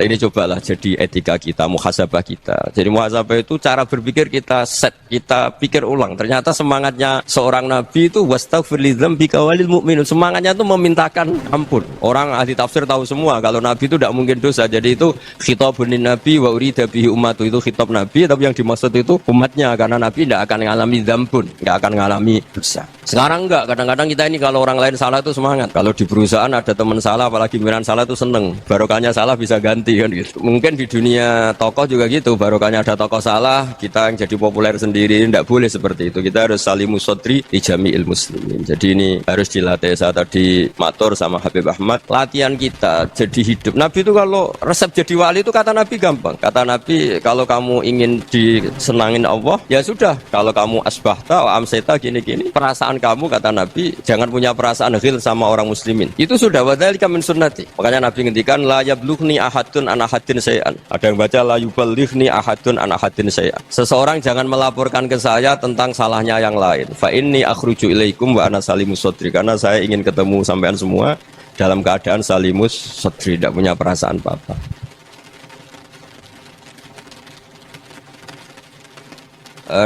Nah, ini cobalah jadi etika kita, muhasabah kita. Jadi muhasabah itu cara berpikir kita set, kita pikir ulang. Ternyata semangatnya seorang nabi itu wastaghfir lidzambika walil mu'minun. Semangatnya itu memintakan ampun. Orang ahli tafsir tahu semua kalau nabi itu tidak mungkin dosa. Jadi itu khitabun nabi wa urida bihi ummatu, itu khitab nabi, tapi yang dimaksud itu umatnya, karena nabi tidak akan mengalami dzambun, tidak akan mengalami dosa. Sekarang enggak, kadang-kadang kita ini kalau orang lain salah itu semangat. Kalau di perusahaan ada teman salah, apalagi pimpinan salah itu seneng. Barokahnya salah bisa ganti kan gitu. Mungkin di dunia tokoh juga gitu, barokahnya ada tokoh salah, kita yang jadi populer sendiri, tidak boleh seperti itu. Kita harus salimus sodri di jami'il muslimin. Jadi ini harus dilatih. Saya tadi matur sama Habib Ahmad, latihan kita jadi hidup. Nabi itu kalau resep jadi wali itu kata Nabi gampang. Kata Nabi, kalau kamu ingin disenangin Allah, ya sudah. Kalau kamu asbahta, amseta, gini-gini, perasaan kamu, kata Nabi, jangan punya perasaan ghil sama orang muslimin. Itu sudah wadzalika min sunnati. Makanya Nabi ngendikan la yablughni ahadun an ahadin syai'an. Ada yang baca la yuballighni ahadun an ahadin syai'an. Seseorang jangan melaporkan ke saya tentang salahnya yang lain. Fa inni akhruju ilaikum wa ana salimus sodri. Karena saya ingin ketemu sampean semua dalam keadaan salimus sodri, tidak punya perasaan apa-apa.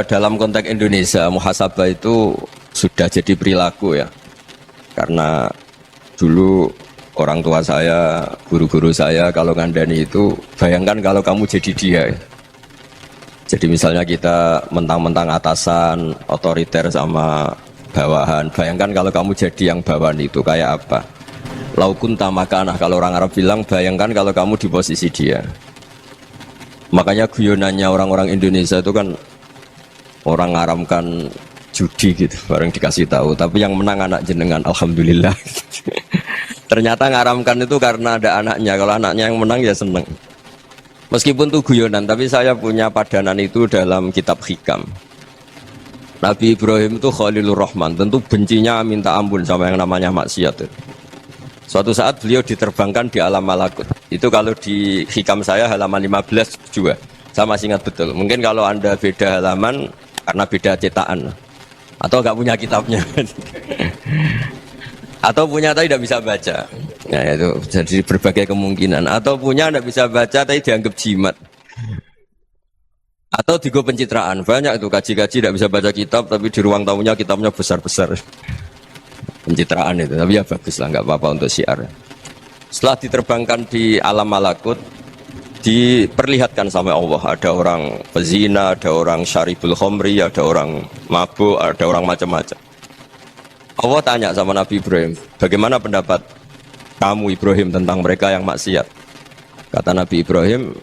Dalam konteks Indonesia, muhasabah itu sudah jadi perilaku ya. Karena dulu orang tua saya, guru-guru saya kalau ngandani itu, bayangkan kalau kamu jadi dia. Jadi misalnya kita mentang-mentang atasan, otoriter sama bawahan. Bayangkan kalau kamu jadi yang bawahan itu kayak apa? Laukun tamakanah, kalau orang Arab bilang, bayangkan kalau kamu di posisi dia. Makanya guyonannya orang-orang Indonesia itu kan orang ngaramkan judi gitu, bareng dikasih tahu. Tapi yang menang anak jenengan, alhamdulillah. Ternyata ngaramkan itu karena ada anaknya. Kalau anaknya yang menang ya seneng. Meskipun itu guyonan, tapi saya punya padanan itu dalam kitab hikam. Nabi Ibrahim itu Khalilur Rahman, tentu bencinya minta ampun sama yang namanya maksiat. Suatu saat beliau diterbangkan di alam malakut. Itu kalau di hikam saya halaman 15 juga. Saya masih ingat betul. Mungkin kalau Anda beda halaman karena beda cetakan. Atau nggak punya kitabnya. Atau punya tapi tidak bisa baca. Nah itu jadi berbagai kemungkinan. Atau punya tidak bisa baca tapi dianggap jimat. Atau digo pencitraan. Banyak itu kaji-kaji tidak bisa baca kitab tapi di ruang tamunya kitabnya besar-besar. Pencitraan itu. Tapi ya bagus lah, nggak apa-apa untuk syiar. Setelah diterbangkan di alam malakut, diperlihatkan sama Allah. Ada orang pezina, ada orang syaribul khomri, ada orang mabuk, ada orang macam-macam. Allah tanya sama Nabi Ibrahim, bagaimana pendapat kamu Ibrahim tentang mereka yang maksiat? Kata Nabi Ibrahim,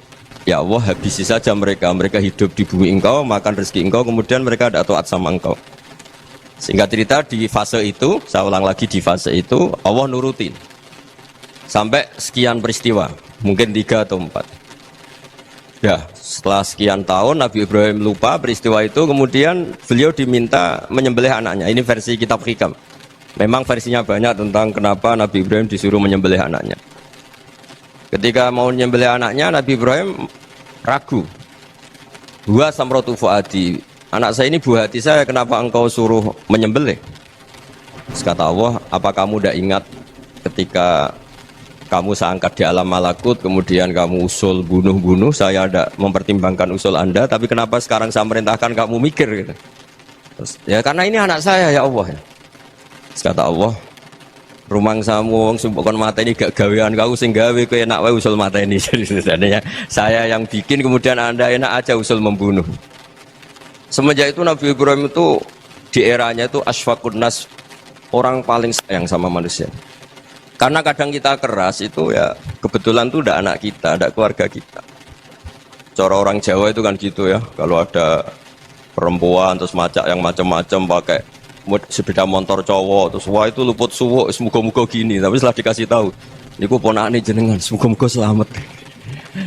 ya Allah habisi saja mereka. Mereka hidup di bumi engkau, makan rezeki engkau, kemudian mereka tidak taat sama engkau. Singkat cerita di fase itu, saya ulang lagi di fase itu, Allah nurutin. Sampai sekian peristiwa, mungkin 3 atau 4. Ya, setelah sekian tahun Nabi Ibrahim lupa peristiwa itu, kemudian beliau diminta menyembelih anaknya. Ini versi kitab hikam. Memang versinya banyak tentang kenapa Nabi Ibrahim disuruh menyembelih anaknya. Ketika mau menyembelih anaknya, Nabi Ibrahim ragu. Huwa samratu fuadi. Anak saya ini buah hati saya, kenapa engkau suruh menyembelih? Terus kata Allah, apa kamu tidak ingat ketika kamu saya angkat di alam malakut, kemudian kamu usul bunuh-bunuh, saya tidak mempertimbangkan usul Anda, tapi kenapa sekarang saya merintahkan kamu mikir gitu? Terus, ya karena ini anak saya ya Allah. Terus kata Allah, rumang samu wong sumpukon mata ini gak gawean kau sing gawe kowe enak wae usul mata ini. Jadi sebenarnya saya yang bikin, kemudian Anda enak aja usul membunuh. Semenjak itu Nabi Ibrahim itu di eranya itu asfaqun nas, orang paling sayang sama manusia. Karena kadang kita keras itu ya kebetulan itu udah anak kita, ada keluarga kita. Cara orang Jawa itu kan gitu ya, kalau ada perempuan terus macak yang macam-macam pakai sepeda motor cowok terus wah itu luput suwuk, semoga-moga gini. Tapi setelah dikasih tahu, niku ponakane jenengan, semoga-moga selamat.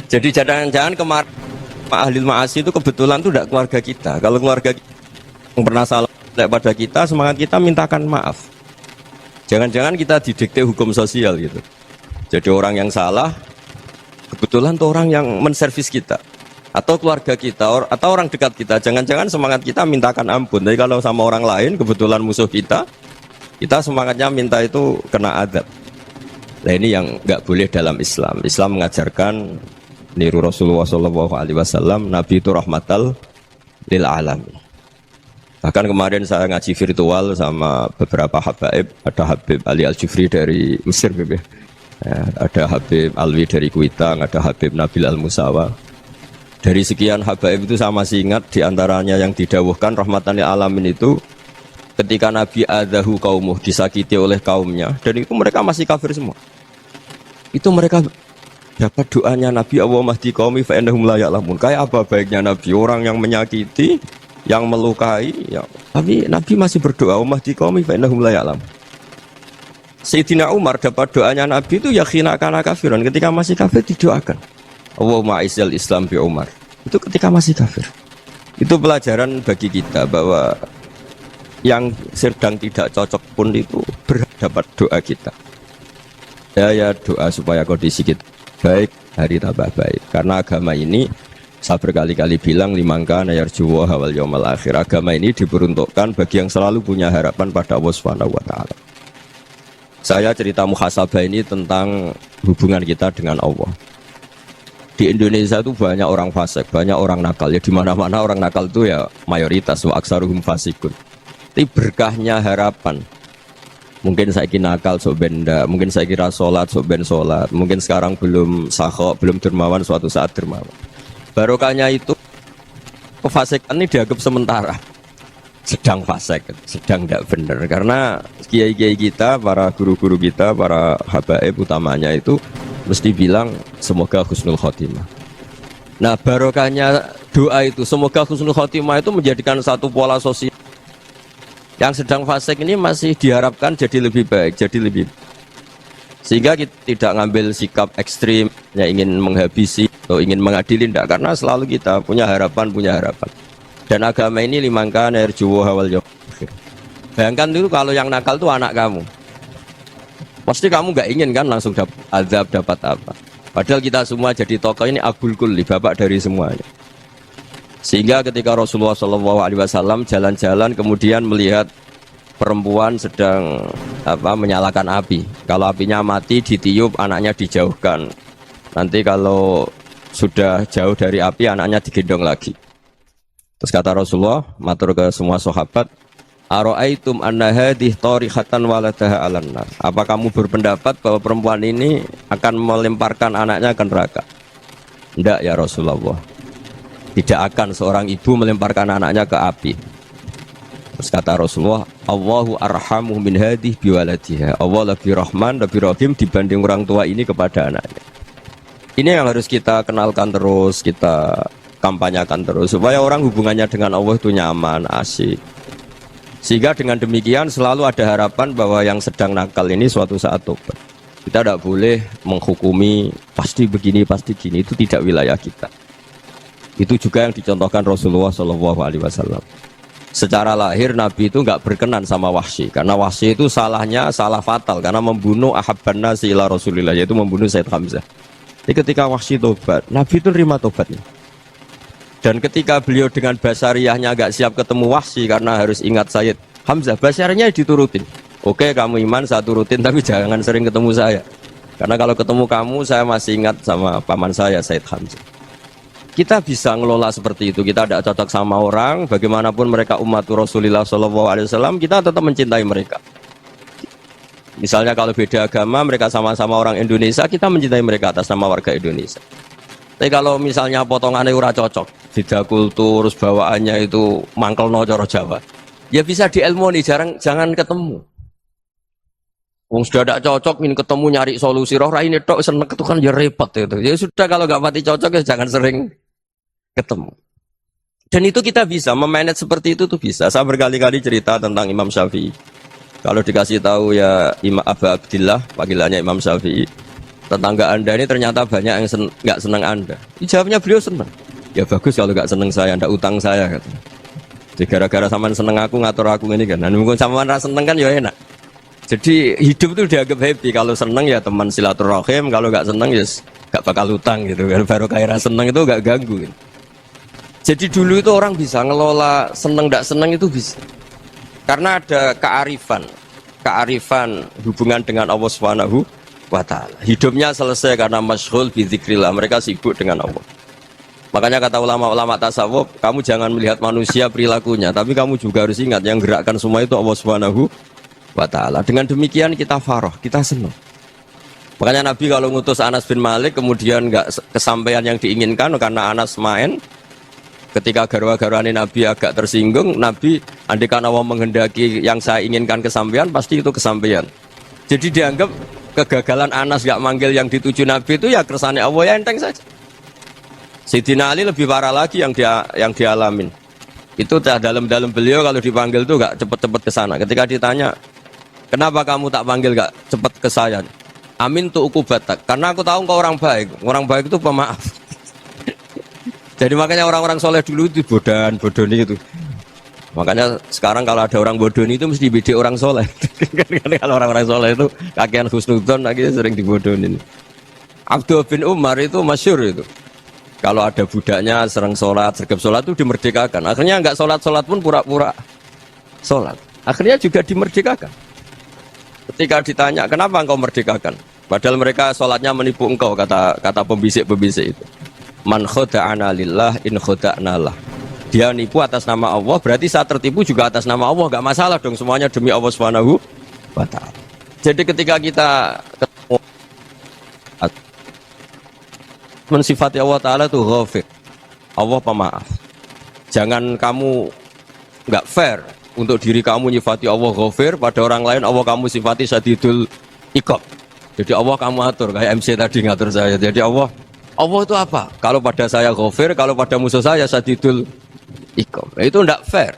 Jadi jangan-jangan kemarin ahli ma'asi itu kebetulan itu tidak keluarga kita. Kalau keluarga yang pernah salah pada kita, semangat kita mintakan maaf. Jangan-jangan kita didikte hukum sosial gitu. Jadi orang yang salah kebetulan itu orang yang menservis kita, atau keluarga kita, atau orang dekat kita. Jangan-jangan semangat kita mintakan ampun. Tapi kalau sama orang lain kebetulan musuh kita semangatnya minta itu kena adab. Nah ini yang nggak boleh dalam Islam. Islam mengajarkan niru Rasulullah Shallallahu Alaihi Wasallam, Nabi itu rahmatal lil alamin. Bahkan kemarin saya ngaji virtual sama beberapa habaib, ada Habib Ali Al-Jufri dari Mesir, ya, ada Habib Alwi dari Kuitang, ada Habib Nabil Al-Musawa. Dari sekian habaib itu saya masih ingat diantaranya yang didawuhkan rahmatan lil alamin itu ketika Nabi adahu kaumuh, disakiti oleh kaumnya, dan itu mereka masih kafir semua. Itu mereka dapat doanya Nabi, Allahumma hdi qaumi fa innahum la ya'lamun. Kayak apa baiknya Nabi, orang yang menyakiti, yang melukai, ya, tapi Nabi masih berdoa, Allahumma hdi qaumi fa innahum la ya'lamun. Sayyidina Umar dapat doanya Nabi itu yakhina kana kafiran, ketika masih kafir didoakan, Allahumma aizzal Islam bi Umar. Itu ketika masih kafir. Itu pelajaran bagi kita bahwa yang sedang tidak cocok pun itu berdapat doa kita. Ya doa supaya kondisi kita baik, hari tambah baik. Karena agama ini saya berkali-kali bilang limangka nayarjuwa wal yaumal akhir. Agama ini diperuntukkan bagi yang selalu punya harapan pada Allah Subhanahu wa taala. Saya cerita muhasabah ini tentang hubungan kita dengan Allah. Di Indonesia itu banyak orang fasik, banyak orang nakal. Ya di mana-mana orang nakal itu ya mayoritas, wa aksaruhum fasikun. Tapi berkahnya harapan. Mungkin saya kira nakal sok benda, mungkin saya kira sholat sok ben sholat, mungkin sekarang belum sakho, belum dermawan, suatu saat dermawan. Barokahnya itu kefasikan ini dianggap sementara, sedang fasik, sedang tidak benar. Karena kiai-kiai kita, para guru-guru kita, para habaib utamanya itu mesti bilang semoga husnul khotimah. Nah barokahnya doa itu semoga husnul khotimah itu menjadikan satu pola sosial. Yang sedang fasik ini masih diharapkan jadi lebih baik, jadi lebih sehingga kita tidak ngambil sikap ekstrim, ya ingin menghabisi atau ingin mengadili, tidak, karena selalu kita punya harapan. Dan agama ini limangka nerjuwa wal yaumal akhir. Bayangkan dulu kalau yang nakal itu anak kamu, pasti kamu nggak ingin kan langsung dapat azab, dapat apa. Padahal kita semua jadi tokoh ini abul kulli, bapak dari semuanya. Sehingga ketika Rasulullah SAW jalan-jalan kemudian melihat perempuan sedang menyalakan api. Kalau apinya mati ditiup, anaknya dijauhkan. Nanti kalau sudah jauh dari api, anaknya digendong lagi. Terus kata Rasulullah, matur ke semua sahabat, Aro'aitum anna hadih tarihatan waladaha alanna. Apa kamu berpendapat bahwa perempuan ini akan melemparkan anaknya ke neraka? Tidak ya Rasulullah. Tidak akan seorang ibu melemparkan anaknya ke api. Terus kata Rasulullah, Allahu arhamu min hadih biwaladiha. Allah lebih rahman, lebih rahim dibanding orang tua ini kepada anaknya. Ini yang harus kita kenalkan terus, kita kampanyakan terus, supaya orang hubungannya dengan Allah itu nyaman, asik. Sehingga dengan demikian selalu ada harapan bahwa yang sedang nakal ini suatu saat tobat. Kita tidak boleh menghukumi pasti begini, pasti gini, itu tidak wilayah kita. Itu juga yang dicontohkan Rasulullah SAW. Secara lahir Nabi itu nggak berkenan sama Wahsy, karena Wahsy itu salahnya salah fatal karena membunuh ahabban nasi ila Rasulillah, yaitu membunuh Sayyid Hamzah. Jadi ketika Wahsy tobat, Nabi itu terima tobatnya. Dan ketika beliau dengan basariyahnya nggak siap ketemu Wahsy karena harus ingat Sayyid Hamzah, basariyahnya diturutin. Oke, kamu iman, saya turutin, tapi jangan sering ketemu saya. Karena kalau ketemu kamu, saya masih ingat sama paman saya, Sayyid Hamzah. Kita bisa ngelola seperti itu. Kita tidak cocok sama orang, bagaimanapun mereka umat Rasulullah SAW, kita tetap mencintai mereka. Misalnya kalau beda agama, mereka sama-sama orang Indonesia, kita mencintai mereka atas nama warga Indonesia. Tapi kalau misalnya potongannya ora cocok, beda kultur, bawaannya itu mangkelno cara Jawa, ya bisa diilmoni, jangan ketemu. Wong sudah tidak cocok, ingin ketemu nyari solusi. Roh ini tok seneng itu kan ya repot itu. Ya sudah kalau nggak pati cocok ya jangan sering ketemu. Dan itu kita bisa memanage seperti itu tuh bisa. Saya berkali-kali cerita tentang Imam Syafi'i. Kalau dikasih tahu ya Imam Abu Abdillah, panggilannya Imam Syafi'i, tetangga anda ini ternyata banyak yang nggak senang anda. Jawabnya beliau senang. Ya bagus kalau nggak senang saya, ndak utang saya katanya. Jadi gara-gara sampean seneng aku ngatur aku ini kan. Dan mungkin sampean rasa seneng kan ya enak. Jadi hidup itu dianggap happy. Kalau seneng ya teman silaturahim, kalau nggak seneng ya nggak bakal utang gitu. Baru kayak seneng itu nggak ganggu. Gitu. Jadi dulu itu orang bisa ngelola seneng nggak seneng itu bisa. Karena ada kearifan hubungan dengan Allah Subhanahu wa ta'ala. Hidupnya selesai karena masyghul bi dzikrillah, mereka sibuk dengan Allah. Makanya kata ulama-ulama tasawuf, kamu jangan melihat manusia perilakunya, tapi kamu juga harus ingat yang gerakkan semua itu Allah Subhanahu wa ta'ala. Dengan demikian kita farah, kita senang. Makanya Nabi kalau ngutus Anas bin Malik kemudian nggak kesampaian yang diinginkan karena Anas main, ketika garwa-garwani Nabi agak tersinggung, Nabi andaikan Allah menghendaki yang saya inginkan kesampaian, pasti itu kesampaian. Jadi dianggap kegagalan Anas nggak manggil yang dituju Nabi itu ya kersane Allah, ya enteng saja. Sayyidina Ali lebih parah lagi yang dialamin. Itu dalam beliau kalau dipanggil tuh nggak cepet-cepet ke sana. Ketika ditanya, kenapa kamu tak panggil nggak cepet ke saya? Amin tuh ukubatak, karena aku tahu engkau orang baik. Orang baik itu pemaaf. Jadi makanya orang-orang soleh dulu itu bodoni itu. Makanya sekarang kalau ada orang bodoni itu mesti beda orang soleh. Kalau orang-orang soleh itu kakean husnudzon lagi sering dibodonin. Abdul bin Umar itu masyhur itu. Kalau ada budaknya sering sholat, sergap sholat itu dimerdekakan. Akhirnya nggak sholat pun pura-pura sholat. Akhirnya juga dimerdekakan. Ketika ditanya, kenapa engkau merdekakan? Padahal mereka sholatnya menipu engkau, kata pembisik-pembisik itu. Man khoda'ana lillah in khoda'na lah. Dia nipu atas nama Allah, berarti saat tertipu juga atas nama Allah. Gak masalah dong, semuanya demi Allah Subhanahu wa ta'ala. Jadi ketika kita mensifati Allah Ta'ala itu ghafir, Allah pemaaf. Jangan kamu gak fair untuk diri kamu nyifati Allah ghafir, pada orang lain Allah kamu sifati syadidul iqab. Jadi Allah kamu atur, kayak MC tadi ngatur saya. Jadi Allah itu apa? Kalau pada saya ghafir, kalau pada musuh saya syadidul iqab. Itu tidak fair.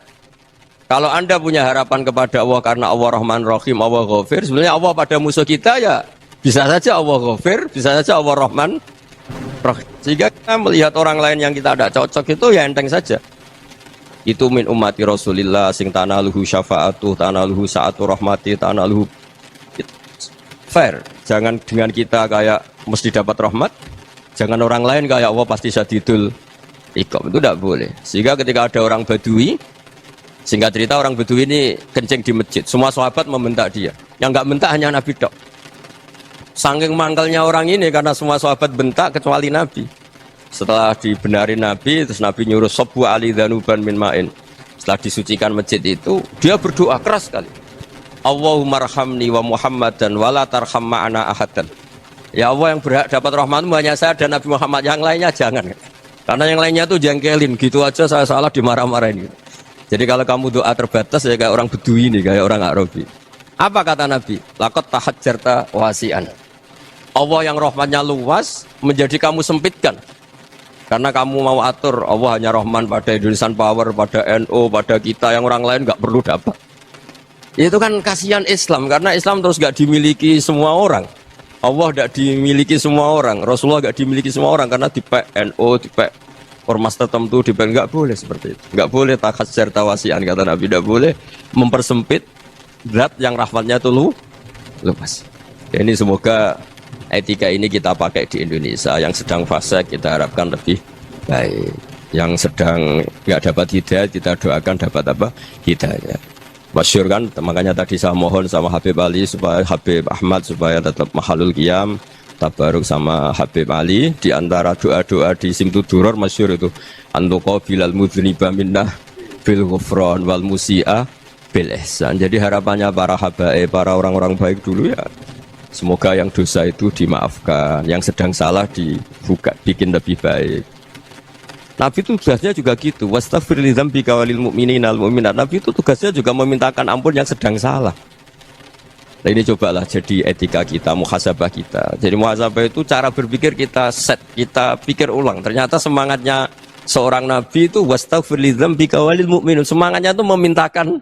Kalau Anda punya harapan kepada Allah karena Allah Rahman Rahim, Allah ghafir, sebenarnya Allah pada musuh kita ya bisa saja Allah ghafir, bisa saja Allah Rahman Rahim. Sehingga kita melihat orang lain yang kita tidak cocok itu ya enteng saja. Itu min ummati Rasulillah sing tanaluhu syafa'atuh, tanaluhu sa'atu rahmati, tanaluhu fair. Jangan dengan kita kayak mesti dapat rahmat, jangan orang lain kayak Allah pasti syadidul iqab. Itu tidak boleh. Sehingga ketika ada orang Badui, singkat cerita orang Badui ini kencing di masjid, semua sahabat membentak dia. Yang enggak bentak hanya Nabi tok. Saking mangkalnya orang ini karena semua sahabat bentak kecuali Nabi. Setelah dibenarin Nabi, terus Nabi nyuruh sobu ali dhanuban min ma'in. Setelah disucikan masjid itu, dia berdoa keras sekali. Allahumma arhamni wa Muhammadan wa la tarham ma'ana ahadan. Ya Allah, yang berhak dapat rahmatmu hanya saya dan Nabi Muhammad, yang lainnya jangan. Karena yang lainnya tuh jengkelin, gitu aja saya salah dimarah-marahin. Jadi kalau kamu doa terbatas ya kayak orang Bedui ini, kayak orang Arabi. Apa kata Nabi? Laqad tahajjarta wasi'an. Allah yang rahmatnya luas menjadi kamu sempitkan. Karena kamu mau atur Allah hanya Rahman pada Indonesian Power, pada NU, pada kita, yang orang lain nggak perlu dapat. Itu kan kasihan Islam, karena Islam terus nggak dimiliki semua orang. Allah nggak dimiliki semua orang, Rasulullah nggak dimiliki semua orang karena dipek NU, dipek ormas tertentu, dipek nggak boleh seperti itu. Nggak boleh takhasyar tawasian, kata Nabi, nggak boleh mempersempit zat yang rahmatnya itu luas. Ya, ini semoga etika ini kita pakai di Indonesia. Yang sedang fase kita harapkan lebih baik. Yang sedang nggak dapat hidayah kita doakan dapat apa? Hidayah. Masyhur kan, makanya tadi saya mohon sama Habib Ali supaya Habib Ahmad supaya tetap mahalul qiyam, tabaruk sama Habib Ali. Di antara doa-doa di Simtuduror masyhur itu antuqa bilal mudhniba minnah bil ghufran wal musi'a bil ihsan. Jadi harapannya para habaib, para orang-orang baik dulu ya, semoga yang dosa itu dimaafkan, yang sedang salah dibuka, bikin lebih baik. Nabi itu tugasnya juga gitu. Wastaghfir li dzambika walil mu'minina wal mu'minat. Nabi itu tugasnya juga memintakan ampun yang sedang salah. Nah, ini cobalah jadi etika kita, muhasabah kita. Jadi muhasabah itu cara berpikir kita set, kita pikir ulang. Ternyata semangatnya seorang nabi itu wastaghfir li dzambika walil mu'minin. Semangatnya itu memintakan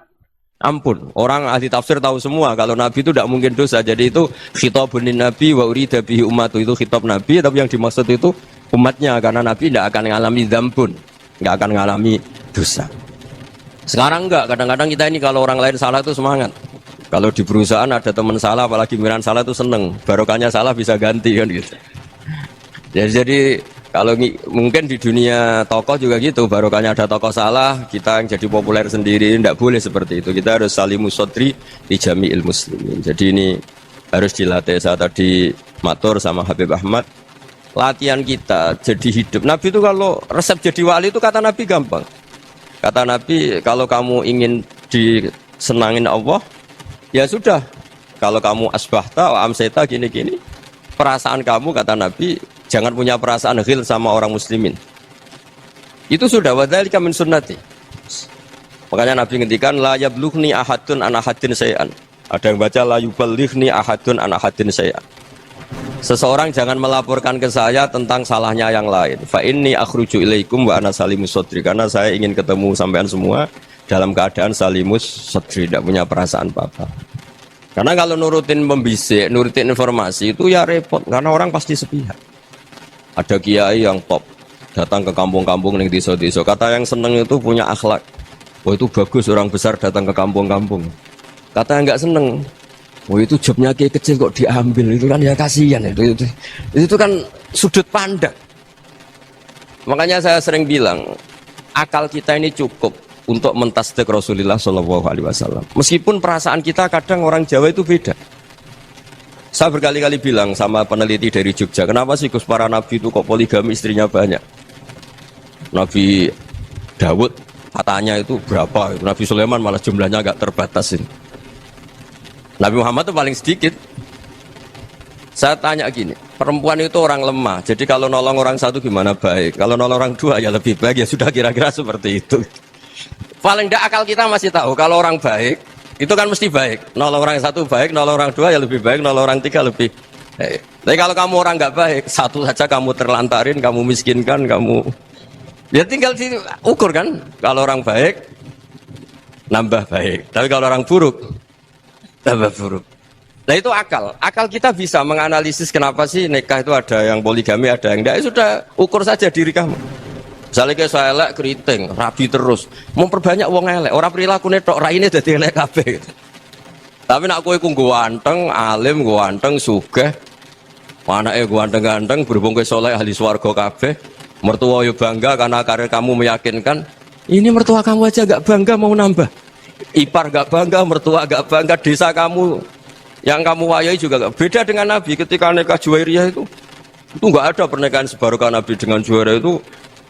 ampun. Orang ahli tafsir tahu semua kalau Nabi itu tidak mungkin dosa. Jadi itu khitabun Nabi wa urida bihi ummatu, itu khitab Nabi, tapi yang dimaksud itu umatnya, karena Nabi tidak akan mengalami dzambun, tidak akan mengalami dosa. Sekarang enggak, kadang-kadang kita ini kalau orang lain salah itu semangat. Kalau di perusahaan ada teman salah, apalagi miran salah itu seneng. Barokahnya salah bisa ganti kan gitu. Jadi kalau mungkin di dunia tokoh juga gitu, barokahnya ada tokoh salah, kita yang jadi populer sendiri, tidak boleh seperti itu. Kita harus salimus sodri di jami'il muslimin. Jadi ini harus dilatih. Saya tadi matur sama Habib Ahmad, latihan kita jadi hidup. Nabi itu kalau resep jadi wali itu kata Nabi gampang. Kata Nabi, kalau kamu ingin disenangin Allah, ya sudah. Kalau kamu asbahta wa amseta gini-gini, perasaan kamu kata Nabi jangan punya perasaan ghil sama orang muslimin. Itu sudah wadzalika min sunnati. Makanya Nabi ngendikan la yablughni ahadun an ahadin syai'an. Ada yang baca la yuballighni ahadun an ahadin syai'an. Seseorang jangan melaporkan ke saya tentang salahnya yang lain. Fa inni akhruju ilaikum wa ana salimus sadri, karena saya ingin ketemu sampean semua dalam keadaan salimus sadri, tidak punya perasaan apa-apa. Karena kalau nurutin pembisik, nurutin informasi itu ya repot, karena orang pasti sepihak. Ada kiai yang top datang ke kampung-kampung ning desa-desa, kata yang seneng itu punya akhlak. Oh itu bagus orang besar datang ke kampung-kampung. Kata yang enggak seneng, oh itu jobnya kiai kecil kok diambil, itu kan ya kasihan itu kan sudut pandang. Makanya saya sering bilang akal kita ini cukup untuk mentasdik Rasulullah Shallallahu Alaihi Wasallam. Meskipun perasaan kita kadang orang Jawa itu beda. Saya berkali-kali bilang sama peneliti dari Jogja, kenapa sih Gus para nabi itu kok poligami istrinya banyak? Nabi Dawud katanya itu berapa? Nabi Sulaiman malah jumlahnya agak terbatas ini. Nabi Muhammad itu paling sedikit. Saya tanya gini, perempuan itu orang lemah, jadi kalau nolong orang satu gimana baik, kalau nolong orang dua ya lebih baik, ya sudah kira-kira seperti itu. Paling tidak akal kita masih tahu kalau orang baik itu kan mesti baik, nolong orang satu baik, nolong orang dua ya lebih baik, nolong orang tiga lebih baik. Tapi kalau kamu orang nggak baik, satu saja kamu terlantarin, kamu miskinkan, kamu ya tinggal diukur kan. Kalau orang baik nambah baik, tapi kalau orang buruk tambah buruk. Nah itu akal. Akal kita bisa menganalisis kenapa sih nikah itu ada yang poligami, ada yang enggak. Ya sudah, ukur saja diri kamu. Misalnya kayak saya elek keriting, rabi terus, memperbanyak wong elek. Orang perilaku netok raine dadi elek kabeh. Tapi nak kowe ku ganteng, alim, ganteng, sugih. Anake ganteng-ganteng, berhubung kowe saleh ahli swarga kabeh. Mertua yo bangga karena karir kamu meyakinkan. Ini mertua kamu aja enggak bangga mau nambah. Ipar gak bangga, mertua gak bangga, desa kamu yang kamu wayai juga gak. Beda dengan Nabi ketika nikah Juwairiyah itu gak ada pernikahan sebarokah Nabi dengan Juwairiyah itu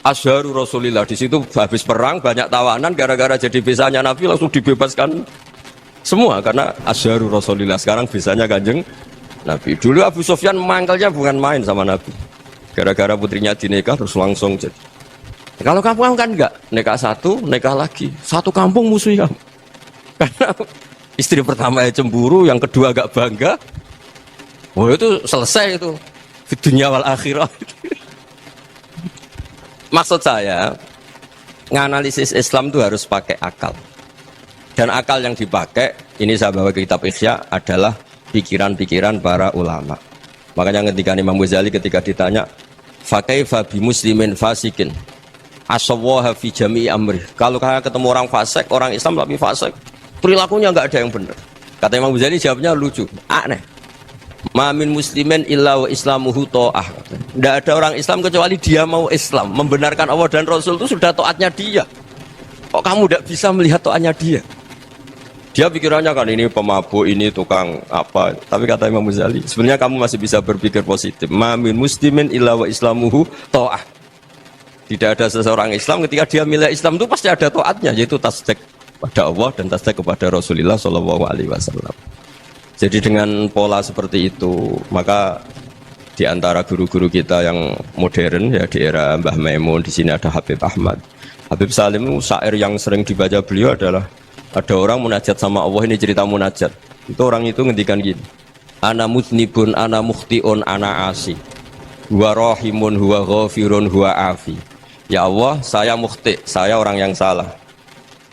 Azharu Rasulillah. Di situ habis perang banyak tawanan, gara-gara jadi besanya Nabi langsung dibebaskan semua karena Azharu Rasulillah. Sekarang besanya Kanjeng Nabi. Dulu Abu Sufyan mangkalnya bukan main sama Nabi, gara-gara putrinya dinikah terus langsung jadi. Kalau kamu kan enggak, nikah satu, nikah lagi, satu kampung musuhi kamu. Karena istri pertama ya cemburu, yang kedua agak bangga. Oh itu selesai itu di dunia wal akhirah. Maksud saya, nganalisis Islam itu harus pakai akal. Dan akal yang dipakai, ini saya bawa ke kitab Ihya, adalah pikiran-pikiran para ulama. Makanya ketika Imam Ghazali ketika ditanya, fakaifa bi muslimin fasikin asawaha fi jami'i amri. Kalau kalian ketemu orang fasik, orang Islam tapi fasik, perilakunya enggak ada yang benar. Kata Imam Ghazali jawabnya lucu, aneh. Ma min muslimin illa wa islamuhu ta'ah. Tidak ada orang Islam kecuali dia mau Islam, membenarkan Allah dan Rasul itu sudah taatnya dia. Kok kamu tidak bisa melihat taatnya dia? Dia pikirannya kan ini pemabuk, ini tukang apa. Tapi kata Imam Ghazali, sebenarnya kamu masih bisa berpikir positif. Ma min muslimin illa wa islamuhu ta'ah. Tidak ada seseorang Islam ketika dia milih Islam itu pasti ada taatnya, yaitu tasdik pada Allah dan tasdik kepada Rasulullah Shallallahu Alaihi Wasallam. Jadi dengan pola seperti itu, maka di antara guru-guru kita yang modern ya di era Mbah Maimun, di sini ada Habib Ahmad, Habib Salim, syair yang sering dibaca beliau adalah ada orang munajat sama Allah. Ini cerita munajat. Itu orang itu ngendikan gini, ana mutnibun, ana mukhtiun, ana asi, huwa rahimun, huwa ghafirun, huwa afi. Ya Allah, saya mukhti, saya orang yang salah.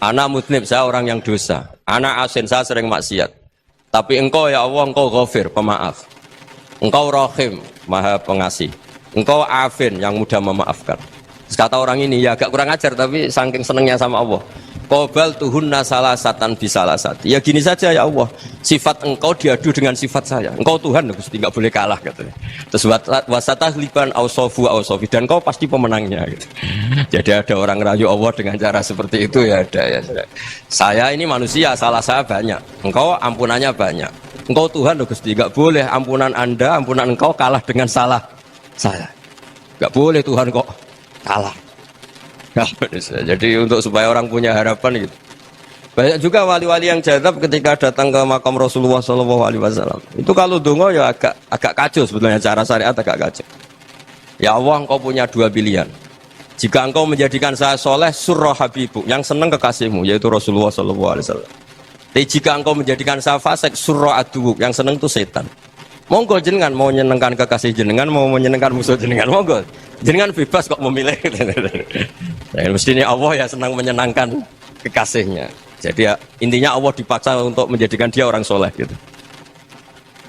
Ana mutnib, saya orang yang dosa. Ana asin, saya sering maksiat. Tapi engkau ya Allah, engkau ghafir, pemaaf. Engkau rahim, maha pengasih. Engkau afin, yang mudah memaafkan. Terus kata orang ini, ya agak kurang ajar, tapi saking senengnya sama Allah. Qobal tuhunna salasatan bisalasat. Ya gini saja ya Allah, sifat engkau diadu dengan sifat saya. Engkau Tuhan Gusti, enggak boleh kalah katanya. Terus wasatahliban ausofu ausofi, dan kau pasti pemenangnya gitu. Jadi ada orang rayu Allah dengan cara seperti itu ya ada ya. Saya ini manusia, salah saya banyak. Engkau ampunannya banyak. Engkau Tuhan Gusti, enggak boleh ampunan Anda, ampunan engkau kalah dengan salah saya. Enggak boleh Tuhan kok kalah. Nah, jadi untuk supaya orang punya harapan gitu. Banyak juga wali-wali yang jadab ketika datang ke makam Rasulullah SAW. Itu kalau dongo ya agak kacau sebetulnya, cara syariat agak kacau. Ya Allah, engkau punya dua pilihan. Jika engkau menjadikan saya soleh, surah habibu, yang senang kekasihmu, yaitu Rasulullah SAW. Tapi jika engkau menjadikan saya fasik, surah adubuk, yang senang itu setan. Monggo jenengan mau menyenangkan kekasih jenengan, mau menyenangkan musuh jenengan, monggo. Jenengan bebas kok memilih. Nah, mestinya Allah ya senang menyenangkan kekasihnya. Jadi ya, intinya Allah dipaksa untuk menjadikan dia orang soleh gitu.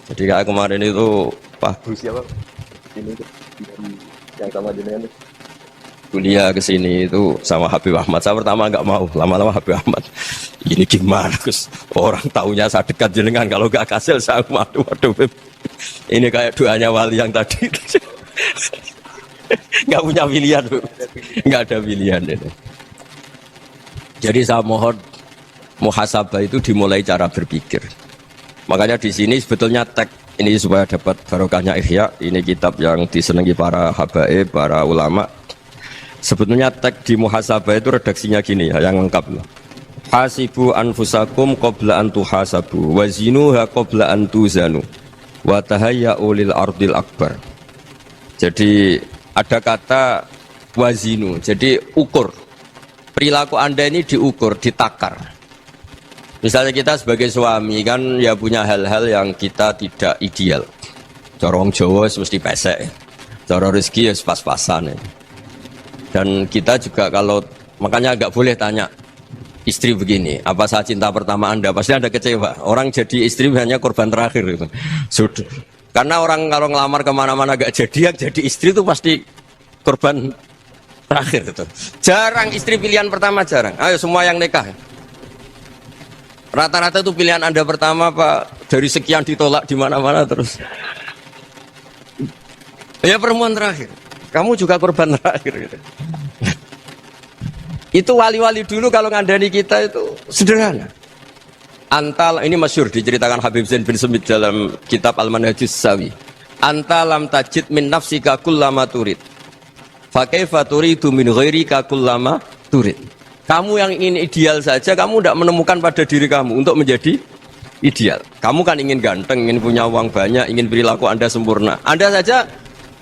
Jadi kayak kemarin itu Pak Gus siapa? Ini tuh yang sama jenengan kuliah ke sini itu sama Habib Ahmad. Saya pertama nggak mau, lama-lama Habib Ahmad. Ini gimana Gus? Orang taunya saya dekat jenengan, kalau nggak kasil saya waduh. Ini kayak doanya wali yang tadi. Nggak punya pilihan, nggak ada pilihan ini. Jadi saya mohon muhasabah itu dimulai cara berpikir. Makanya di sini sebetulnya tag ini supaya dapat barokahnya Ihya. Ini kitab yang disenangi para habaib, para ulama. Sebetulnya tag di muhasabah itu redaksinya gini ya, yang lengkap loh. Hasibu anfusakum qabla an tuhasabu wa zinuha qabla an tuzanu wa tahayya'u lil ardil akbar. Jadi ada kata wazinu, jadi ukur. Perilaku Anda ini diukur, ditakar. Misalnya kita sebagai suami kan ya punya hal-hal yang kita tidak ideal. Corong Jawa mesti pesek, cara rezeki ya pas-pasan ya. Dan kita juga kalau, makanya nggak boleh tanya istri begini, apa saya cinta pertama Anda? Pasti Anda kecewa. Orang jadi istri hanya korban terakhir gitu. Sudah. Karena orang kalau ngelamar kemana-mana gak jadi, yang jadi istri itu pasti korban terakhir gitu. Jarang istri pilihan pertama, jarang. Ayo semua yang nikah. Rata-rata itu pilihan Anda pertama Pak, dari sekian ditolak di mana-mana terus. Ya perempuan terakhir. Kamu juga korban terakhir gitu. Itu wali-wali dulu kalau ngandani kita itu sederhana. Antal, ini masyhur diceritakan Habib Zain bin Sumit dalam kitab Al-Manhajus Sawi. Anta lam tajid min nafsika kullama turid. Fa kaifa turidu min ghairika kullama turid. Kamu yang ingin ideal saja, kamu tidak menemukan pada diri kamu untuk menjadi ideal. Kamu kan ingin ganteng, ingin punya uang banyak, ingin perilaku Anda sempurna. Anda saja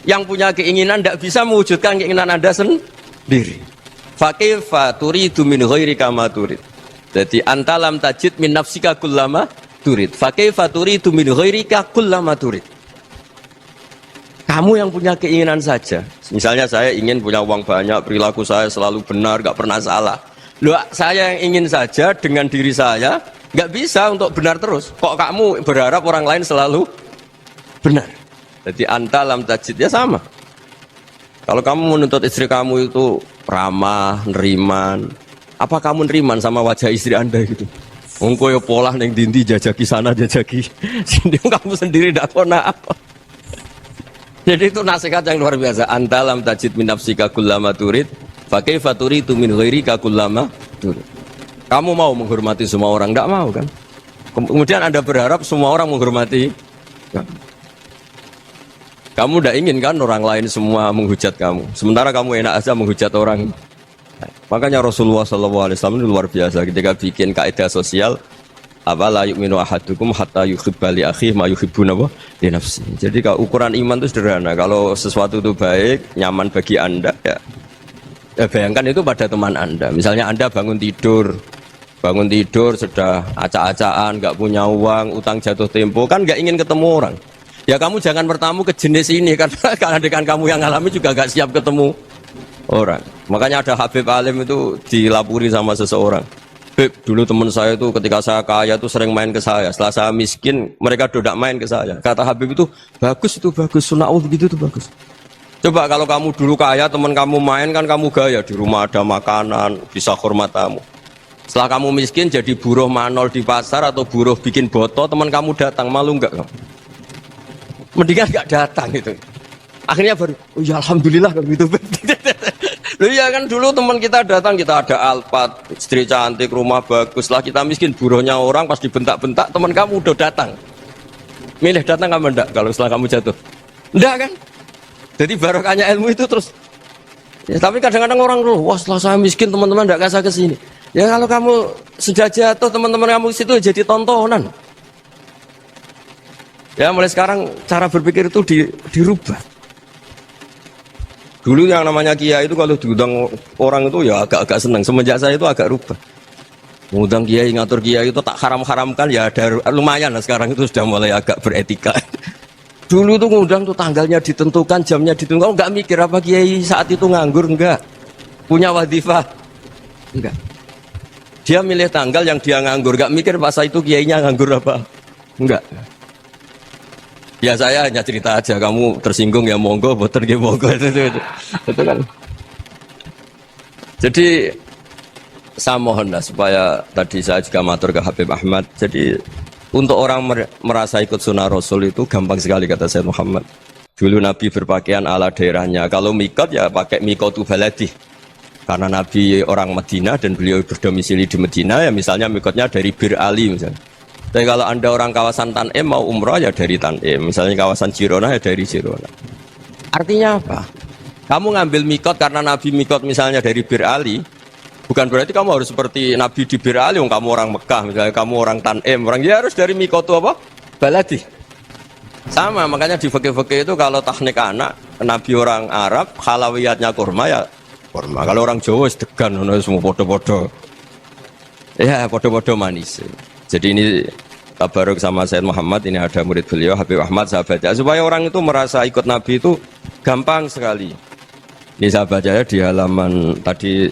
yang punya keinginan tidak bisa mewujudkan keinginan Anda sendiri. Fa kaifa turidu min ghairika ma turid. Jadi antalam tajid min nafsika kullama turid. Fa kaifa turidu min ghairika kullama turid. Kamu yang punya keinginan saja. Misalnya saya ingin punya uang banyak, perilaku saya selalu benar, gak pernah salah. Loh, saya yang ingin saja dengan diri saya gak bisa untuk benar terus. Kok kamu berharap orang lain selalu benar? Jadi antalam tajid ya sama. Kalau kamu menuntut istri kamu itu ramah, neriman, apa kamu neriman sama wajah istri Anda gitu? Engko ya pola neng dindi jajaki sana jajaki sini, kamu sendiri ndak kona apa. Jadi itu nasihat yang luar biasa. Antalam tajid min nafsika kullama turid, fa kaifa turidu min ghairika kullama turid. Kamu mau menghormati semua orang? Ndak mau kan? Kemudian Anda berharap semua orang menghormati. Kamu ndak ingin kan orang lain semua menghujat kamu. Sementara kamu enak aja menghujat orang. Makanya Rasulullah SAW itu luar biasa ketika bikin kaidah sosial, apa la yu'minu ahadukum hatta yuhibba li akhihi ma yuhibbu li nafsihi. Jadi kalau ukuran iman itu sederhana. Kalau sesuatu itu baik, nyaman bagi Anda ya bayangkan itu pada teman Anda. Misalnya Anda bangun tidur sudah acak-acakan, nggak punya uang, utang jatuh tempo, kan nggak ingin ketemu orang. Ya kamu jangan bertamu ke jenis ini karena dengan kamu yang alami juga nggak siap ketemu orang. Makanya ada Habib Alim itu dilapuri sama seseorang. Habib, dulu teman saya itu ketika saya kaya itu sering main ke saya. Setelah saya miskin, mereka tidak main ke saya. Kata Habib itu bagus, sunnah begitu itu bagus. Coba kalau kamu dulu kaya, teman kamu main kan kamu gaya, di rumah ada makanan, bisa hormat tamu. Setelah kamu miskin jadi buruh manol di pasar atau buruh bikin boto, teman kamu datang, malu enggak kamu? Mendingan enggak datang gitu. Akhirnya baru, oh ya alhamdulillah kalau gitu. Loh iya kan dulu teman kita datang, kita ada Alphard, istri cantik, rumah bagus. Lah kita miskin, buruhnya orang pas dibentak-bentak, teman kamu udah datang. Milih datang kamu enggak kalau setelah kamu jatuh? Enggak kan? Jadi barokahnya ilmu itu terus. Ya, tapi kadang-kadang orang tuh, wah setelah saya miskin teman-teman enggak kasih ke sini. Ya kalau kamu sudah jatuh teman-teman kamu situ jadi tontonan. Ya mulai sekarang cara berpikir itu dirubah. Dulu yang namanya kiai itu kalau diundang orang itu ya agak-agak senang. Semenjak saya itu agak rubah. Mengundang kiai, ngatur kiai itu tak haram-haramkan ya ada lumayan lah sekarang itu sudah mulai agak beretika. Dulu tuh ngundang tuh tanggalnya ditentukan, jamnya ditentukan. Oh, enggak mikir apa kiai saat itu nganggur enggak. Punya wadifah. Enggak. Dia milih tanggal yang dia nganggur, enggak mikir pas itu kiainya nganggur apa. Enggak. Ya saya hanya cerita aja, kamu tersinggung ya monggo, boten ya monggo itu kan. Jadi saya mohon lah supaya tadi saya juga matur ke Habib Ahmad. Jadi untuk orang merasa ikut sunnah Rasul itu gampang sekali kata Sayyid Muhammad. Dulu Nabi berpakaian ala daerahnya. Kalau mikot ya pakai mikotu baladi. Karena Nabi orang Madinah dan beliau berdomisili di Madinah ya misalnya mikotnya dari Bir Ali misalnya. Tapi kalau Anda orang kawasan Tanim mau umrah ya dari Tanim. Misalnya kawasan Jirona ya dari Jirona. Artinya apa? Kamu ngambil mikot karena Nabi mikot misalnya dari Bir Ali. Bukan berarti kamu harus seperti Nabi di Bir Ali. Kamu orang Mekah, misalnya kamu orang Tanim. Orang ya harus dari mikot itu apa? Baladi. Sama, makanya di fikih-fikih itu kalau teknik anak, Nabi orang Arab, halawiyatnya kurma ya kurma. Kalau orang Jawa sedegan, semua podo-podo. Ya podo-podo manis. Jadi ini tabaruk sama Sayyid Muhammad, ini ada murid beliau Habib Ahmad sahabatnya, supaya orang itu merasa ikut Nabi itu gampang sekali. Ini sahabatnya di halaman tadi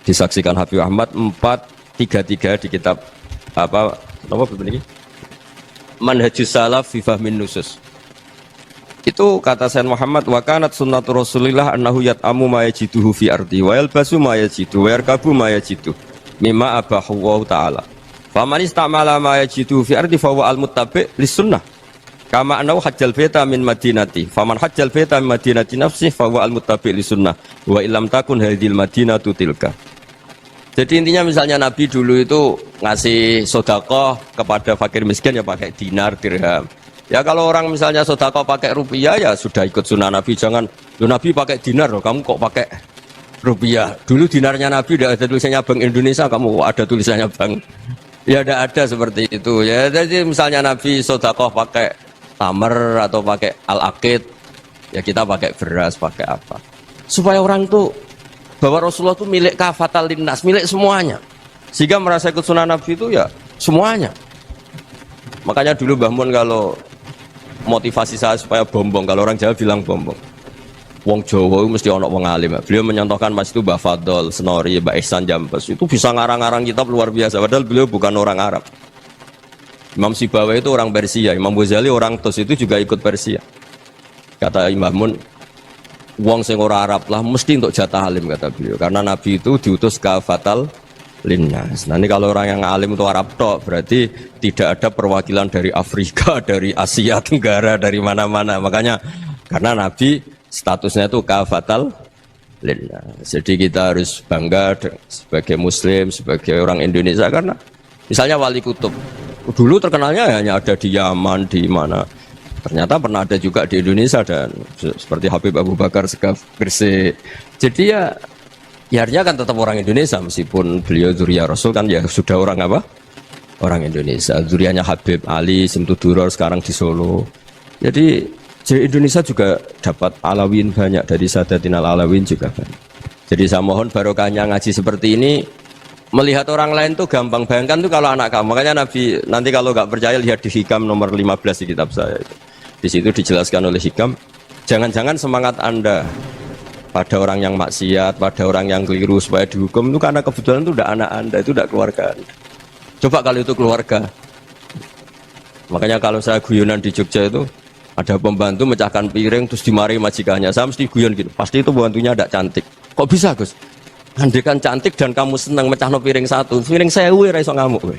disaksikan Habib Ahmad 433 di kitab apa begini? Manhajus Salaf fi Fahmin Nusus. Itu kata Sayyid Muhammad, wa kanat sunnatu Rasulillah annahu yat'amu ma yajiduhu fi ardi wa yalbasu ma yajidu wa yarkabu ma yajidu mimma abahu wa ta'ala. Faman istamala ma yajidu fi ardi fa huwa al-muttabi' lis-sunnah. Kama annahu hajjal baita min madinati. Faman hajjal baita min madinati nafsi fa huwa al-muttabi' lis-sunnah. Wa illam takun hadhil madinatu tilka. Jadi intinya misalnya Nabi dulu itu ngasih sedekah kepada fakir miskin ya pakai dinar, dirham. Ya kalau orang misalnya sedekah pakai rupiah ya sudah ikut sunnah Nabi. Jangan, lo Nabi pakai dinar loh, kamu kok pakai rupiah. Dulu dinarnya Nabi udah ada tulisannya Bank Indonesia, kamu ada tulisannya Bank. Ya tidak ada seperti itu. Ya jadi misalnya Nabi sedekah pakai tamar atau pakai al-aqid, ya kita pakai beras, pakai apa. Supaya orang tuh bahwa Rasulullah itu milik kafatal linnas, milik semuanya. Sehingga merasa ikut sunnah Nabi itu ya semuanya. Makanya dulu Mbah Mun kalau motivasi saya supaya bombong, kalau orang Jawa bilang bombong. Wong Jawa itu mesti ono wong alim. Beliau menyontohkan mas itu Mbah Fadol, Senori, Mbah Ihsan Jambes. Itu bisa ngarang-ngarang kitab luar biasa. Padahal beliau bukan orang Arab. Imam Sibawai itu orang Persia. Imam Ghazali orang Tos itu juga ikut Persia. Kata Imam Mun, wong sing ora Arab lah mesti untuk jatah alim kata beliau. Karena Nabi itu diutus kafatal linnas. Nah ini kalau orang yang alim itu Arab tok, berarti tidak ada perwakilan dari Afrika, dari Asia Tenggara, dari mana-mana. Makanya karena Nabi statusnya itu kafatal linnas. Jadi kita harus bangga sebagai Muslim, sebagai orang Indonesia karena misalnya Wali Kutub dulu terkenalnya hanya ada di Yaman, di mana. Ternyata pernah ada juga di Indonesia dan seperti Habib Abu Bakar Segaf Gresik. Jadi ya artinya kan tetap orang Indonesia meskipun beliau dzurriyyah Rasul kan ya sudah orang apa? Orang Indonesia. Dzurriyyahnya Habib Ali Simtuduror sekarang di Solo. Jadi Indonesia juga dapat alawin banyak dari Sadatinal Alawin juga banyak. Jadi saya mohon barokahnya ngaji seperti ini, melihat orang lain tuh gampang. Bayangkan tuh kalau anak kamu, makanya Nabi nanti kalau nggak percaya lihat di Hikam nomor 15 di kitab saya. Di situ dijelaskan oleh Hikam, jangan-jangan semangat Anda pada orang yang maksiat, pada orang yang keliru supaya dihukum itu karena kebetulan itu udah anak Anda, itu udah keluarga Anda. Coba kalau itu keluarga. Makanya kalau saya guyonan di Jogja itu ada pembantu mecahkan piring terus dimarahi majikannya, saya mesti guyon gitu. Pasti itu pembantunya tidak cantik. Kok bisa Gus? Andekan cantik dan kamu senang mecahno piring satu, piring 1000 ora iso ngamuk kowe.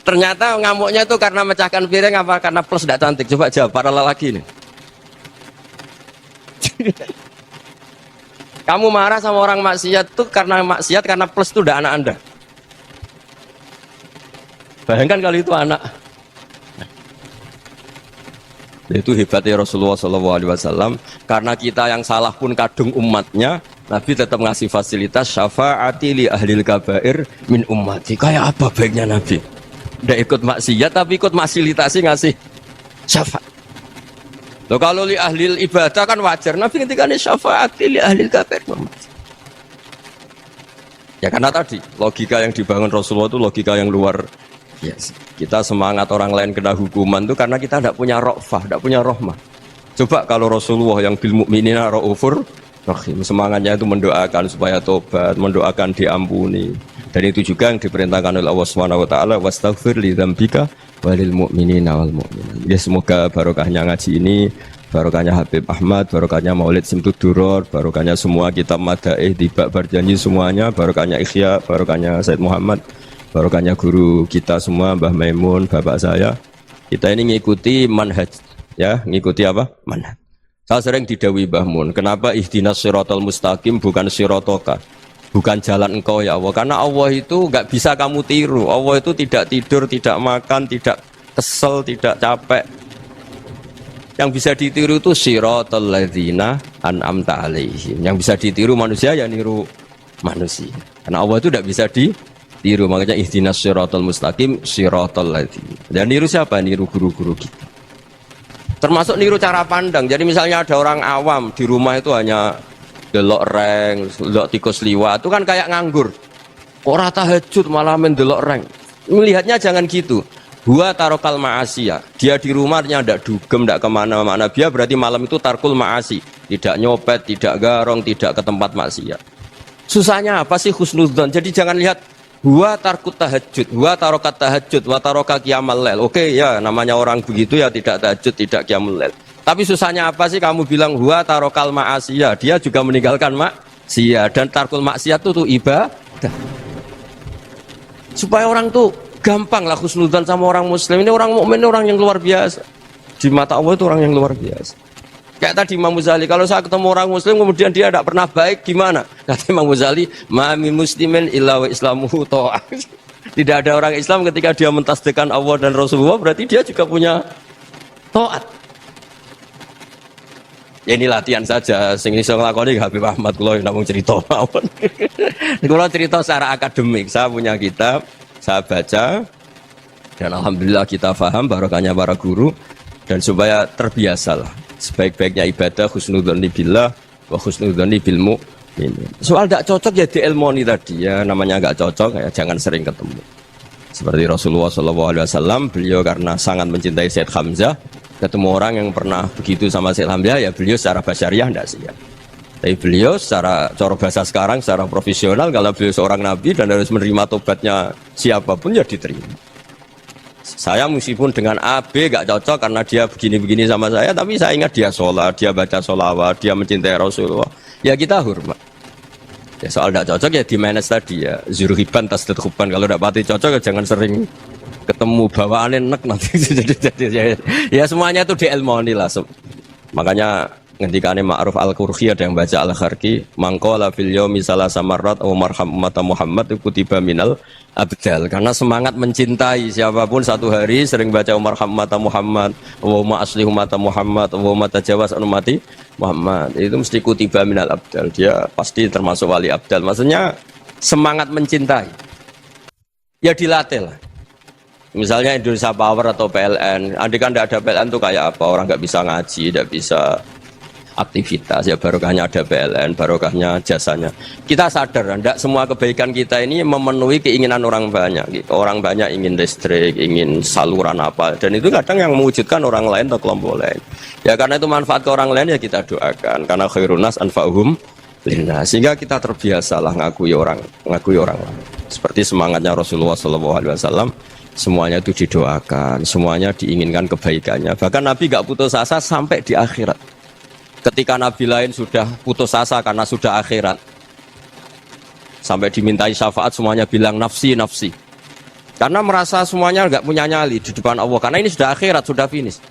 Ternyata ngamuknya itu karena mecahkan piring apa karena plus tidak cantik? Coba jawab para lelaki ini. Kamu marah sama orang maksiat tuh karena maksiat karena plus itu udah anak Anda. Bayangkan kalau itu anak. Itu hebatnya Rasulullah SAW. Karena kita yang salah pun kadung umatnya, Nabi tetap ngasih fasilitas syafaati li ahlil kabair min ummati. Kayak apa baiknya Nabi? Udah ikut maksiat tapi ikut fasilitasi ngasih syafaat. Loh, kalau li ahlil ibadah kan wajar. Nabi ketika ini syafaati li ahlil kabair min ummati. Ya karena tadi logika yang dibangun Rasulullah itu logika yang luar biasa. Kita semangat orang lain kena hukuman itu karena kita tidak punya ra'fah, tidak punya rahmah. Coba kalau Rasulullah yang bil mukminina raufur rahim, semangatnya itu mendoakan supaya tobat, mendoakan diampuni. Dan itu juga yang diperintahkan oleh Allah Subhanahu wa taala, wastaghfir li dzambika walil mu'minina wal mu'minat. Ya semoga barokahnya ngaji ini, barokahnya Habib Ahmad, barokahnya Maulid Simtud Duror, barokahnya semua kitab Madaih, Tibak Barjanji semuanya, barokahnya Ikhya, barokahnya Said Muhammad, barokahnya guru kita semua, Mbah Maimun, bapak saya. Kita ini ngikuti manhaj, ya, ngikuti apa? Manhaj. Saya sering didhawuhi Mbah Mun, kenapa ihdinas siratal mustaqim bukan siratoka? Bukan jalan engkau ya Allah, karena Allah itu enggak bisa kamu tiru. Allah itu tidak tidur, tidak makan, tidak kesel, tidak capek. Yang bisa ditiru itu siratal ladzina an'amta alaihim. Yang bisa ditiru manusia ya niru manusia. Karena Allah itu tidak bisa ditiru, makanya ihdinas siratal mustaqim siratal ladzina. Dan niru siapa? Niru guru-guru kita. Termasuk niru cara pandang. Jadi misalnya ada orang awam di rumah itu hanya delok reng, delok tikus liwat, itu kan kayak nganggur. Ora tahajud malah mendelok reng. Melihatnya jangan gitu. Huwa tarokal ma'asiyah. Dia di rumahnya tidak dugem, tidak kemana-mana. Dia berarti malam itu tarkul ma'asi. Tidak nyopet, tidak garong, tidak ke tempat maksiat. Susahnya apa sih husnudzon? Jadi jangan lihat huwa tarkut tahajud, huwa tarokat tahajud, wa taroka qiyamul lail. Oke ya, namanya orang begitu ya tidak tahajud, tidak qiyamul lail. Tapi susahnya apa sih kamu bilang huwa tarokal ma'asiyah? Dia juga meninggalkan maksiat, dan tarkul maksiat itu ibadah. Supaya orang tuh gampang lah husnudzan sama orang muslim. Ini orang mukmin, orang yang luar biasa. Di mata Allah itu orang yang luar biasa. Kayak tadi Imam Ghazali, kalau saya ketemu orang muslim kemudian dia tidak pernah baik, gimana? Kata Imam Ghazali, ma min muslimin illa wa islamuhu ta'ah. Tidak ada orang Islam ketika dia mentasdikkan Allah dan Rasulullah, berarti dia juga punya taat. Ya ini latihan saja, sing iso nglakoni Habib Ahmad kula namung cerita mawon. Kula cerita secara akademik, saya punya kitab, saya baca, dan alhamdulillah kita paham barokahnya para guru, dan supaya terbiasalah sebaik-baiknya ibadah husnudzon billah wa husnudzon bil mu'min. Soal tidak cocok ya diilmoni tadi ya, namanya nggak cocok ya jangan sering ketemu. Seperti Rasulullah SAW, beliau karena sangat mencintai Said Hamzah, ketemu orang yang pernah begitu sama Said Hamzah, ya beliau secara basyariah tidak siap. Tapi beliau secara cara bahasa sekarang, secara profesional, kalau beliau seorang nabi dan harus menerima tobatnya siapapun ya diterima. Saya meskipun dengan A, B gak cocok karena dia begini-begini sama saya, tapi saya ingat dia sholat, dia baca sholawat, dia mencintai Rasulullah, ya kita hormat. Ya soal tidak cocok ya di manage tadi ya, zurhiban tasdid huban. Kalau tidak pati cocok ya jangan sering ketemu, bawaannya enek nanti. Ya semuanya itu diilmoni lah. Makanya ngendikane Ma'ruf Al-Qurhi ada yang baca Al-Kharqi, mangqala fil yaumi salasa marrat wa marham umat Muhammad kutiba minal abdal. Karena semangat mencintai siapapun satu hari sering baca marham umat Muhammad, wa asli umat Muhammad, wa tajawaz an umati Muhammad, itu mesti kutiba minal abdal. Dia pasti termasuk wali abdal. Maksudnya semangat mencintai ya dilatih lah. Misalnya Indonesia Power atau PLN, andai kan tidak ada PLN itu kayak apa? Orang nggak bisa ngaji, tidak bisa aktivitas, ya barokahnya ada PLN, barokahnya jasanya. Kita sadar, tidak semua kebaikan kita ini memenuhi keinginan orang banyak. Orang banyak ingin listrik, ingin saluran apa, dan itu kadang yang mewujudkan orang lain atau kelompok lain. Ya karena itu manfaat ke orang lain ya kita doakan, karena khairun nas anfa'uhum linnas. Sehingga kita terbiasalah ngakui orang lain. Seperti semangatnya Rasulullah SAW, semuanya itu didoakan, semuanya diinginkan kebaikannya. Bahkan Nabi gak putus asa sampai di akhirat. Ketika Nabi lain sudah putus asa karena sudah akhirat, Sampai dimintai syafaat semuanya bilang nafsi, nafsi. Karena merasa semuanya nggak punya nyali di depan Allah. Karena ini sudah akhirat, sudah finish.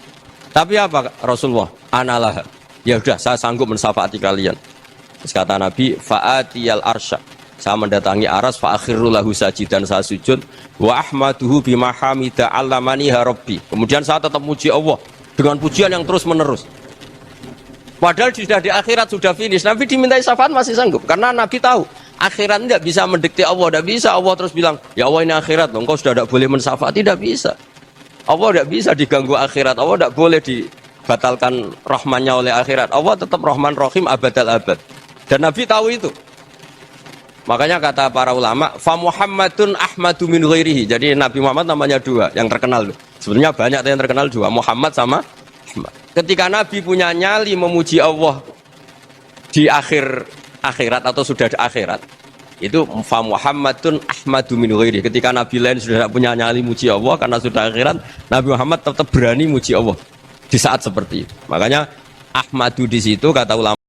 Tapi apa Rasulullah? Analah. Ya udah, saya sanggup mensyafaati kalian. Terus kata Nabi, fa'atiyal arsya. Saya mendatangi aras, fa'akhiru lahu sajidan, saya sujud. Wa ahmaduhu bima hamida allamani rabbi. Kemudian saya tetap muji Allah dengan pujian yang terus menerus. Padahal sudah di akhirat, sudah finish. Nabi dimintai syafaat masih sanggup. Karena Nabi tahu, akhirat tidak bisa mendikte Allah. Tidak bisa Allah terus bilang, ya Allah ini akhirat. Engkau sudah tidak boleh mensyafaat. Tidak bisa. Allah tidak bisa diganggu akhirat. Allah tidak boleh dibatalkan rahmannya oleh akhirat. Allah tetap rahman rahim abadal abad. Dan Nabi tahu itu. Makanya kata para ulama, fa Muhammadun ahmadu min ghairihi. Jadi Nabi Muhammad namanya dua yang terkenal. Sebenarnya banyak yang terkenal dua, Muhammad sama Ahmad. Ketika Nabi punya nyali memuji Allah di akhirat atau sudah di akhirat, itu fa Muhammadun ahmadu min ghairihi. Ketika Nabi lain sudah tidak punya nyali muji Allah karena sudah akhirat, Nabi Muhammad tetap berani muji Allah di saat seperti itu. Makanya Ahmadu di situ kata ulama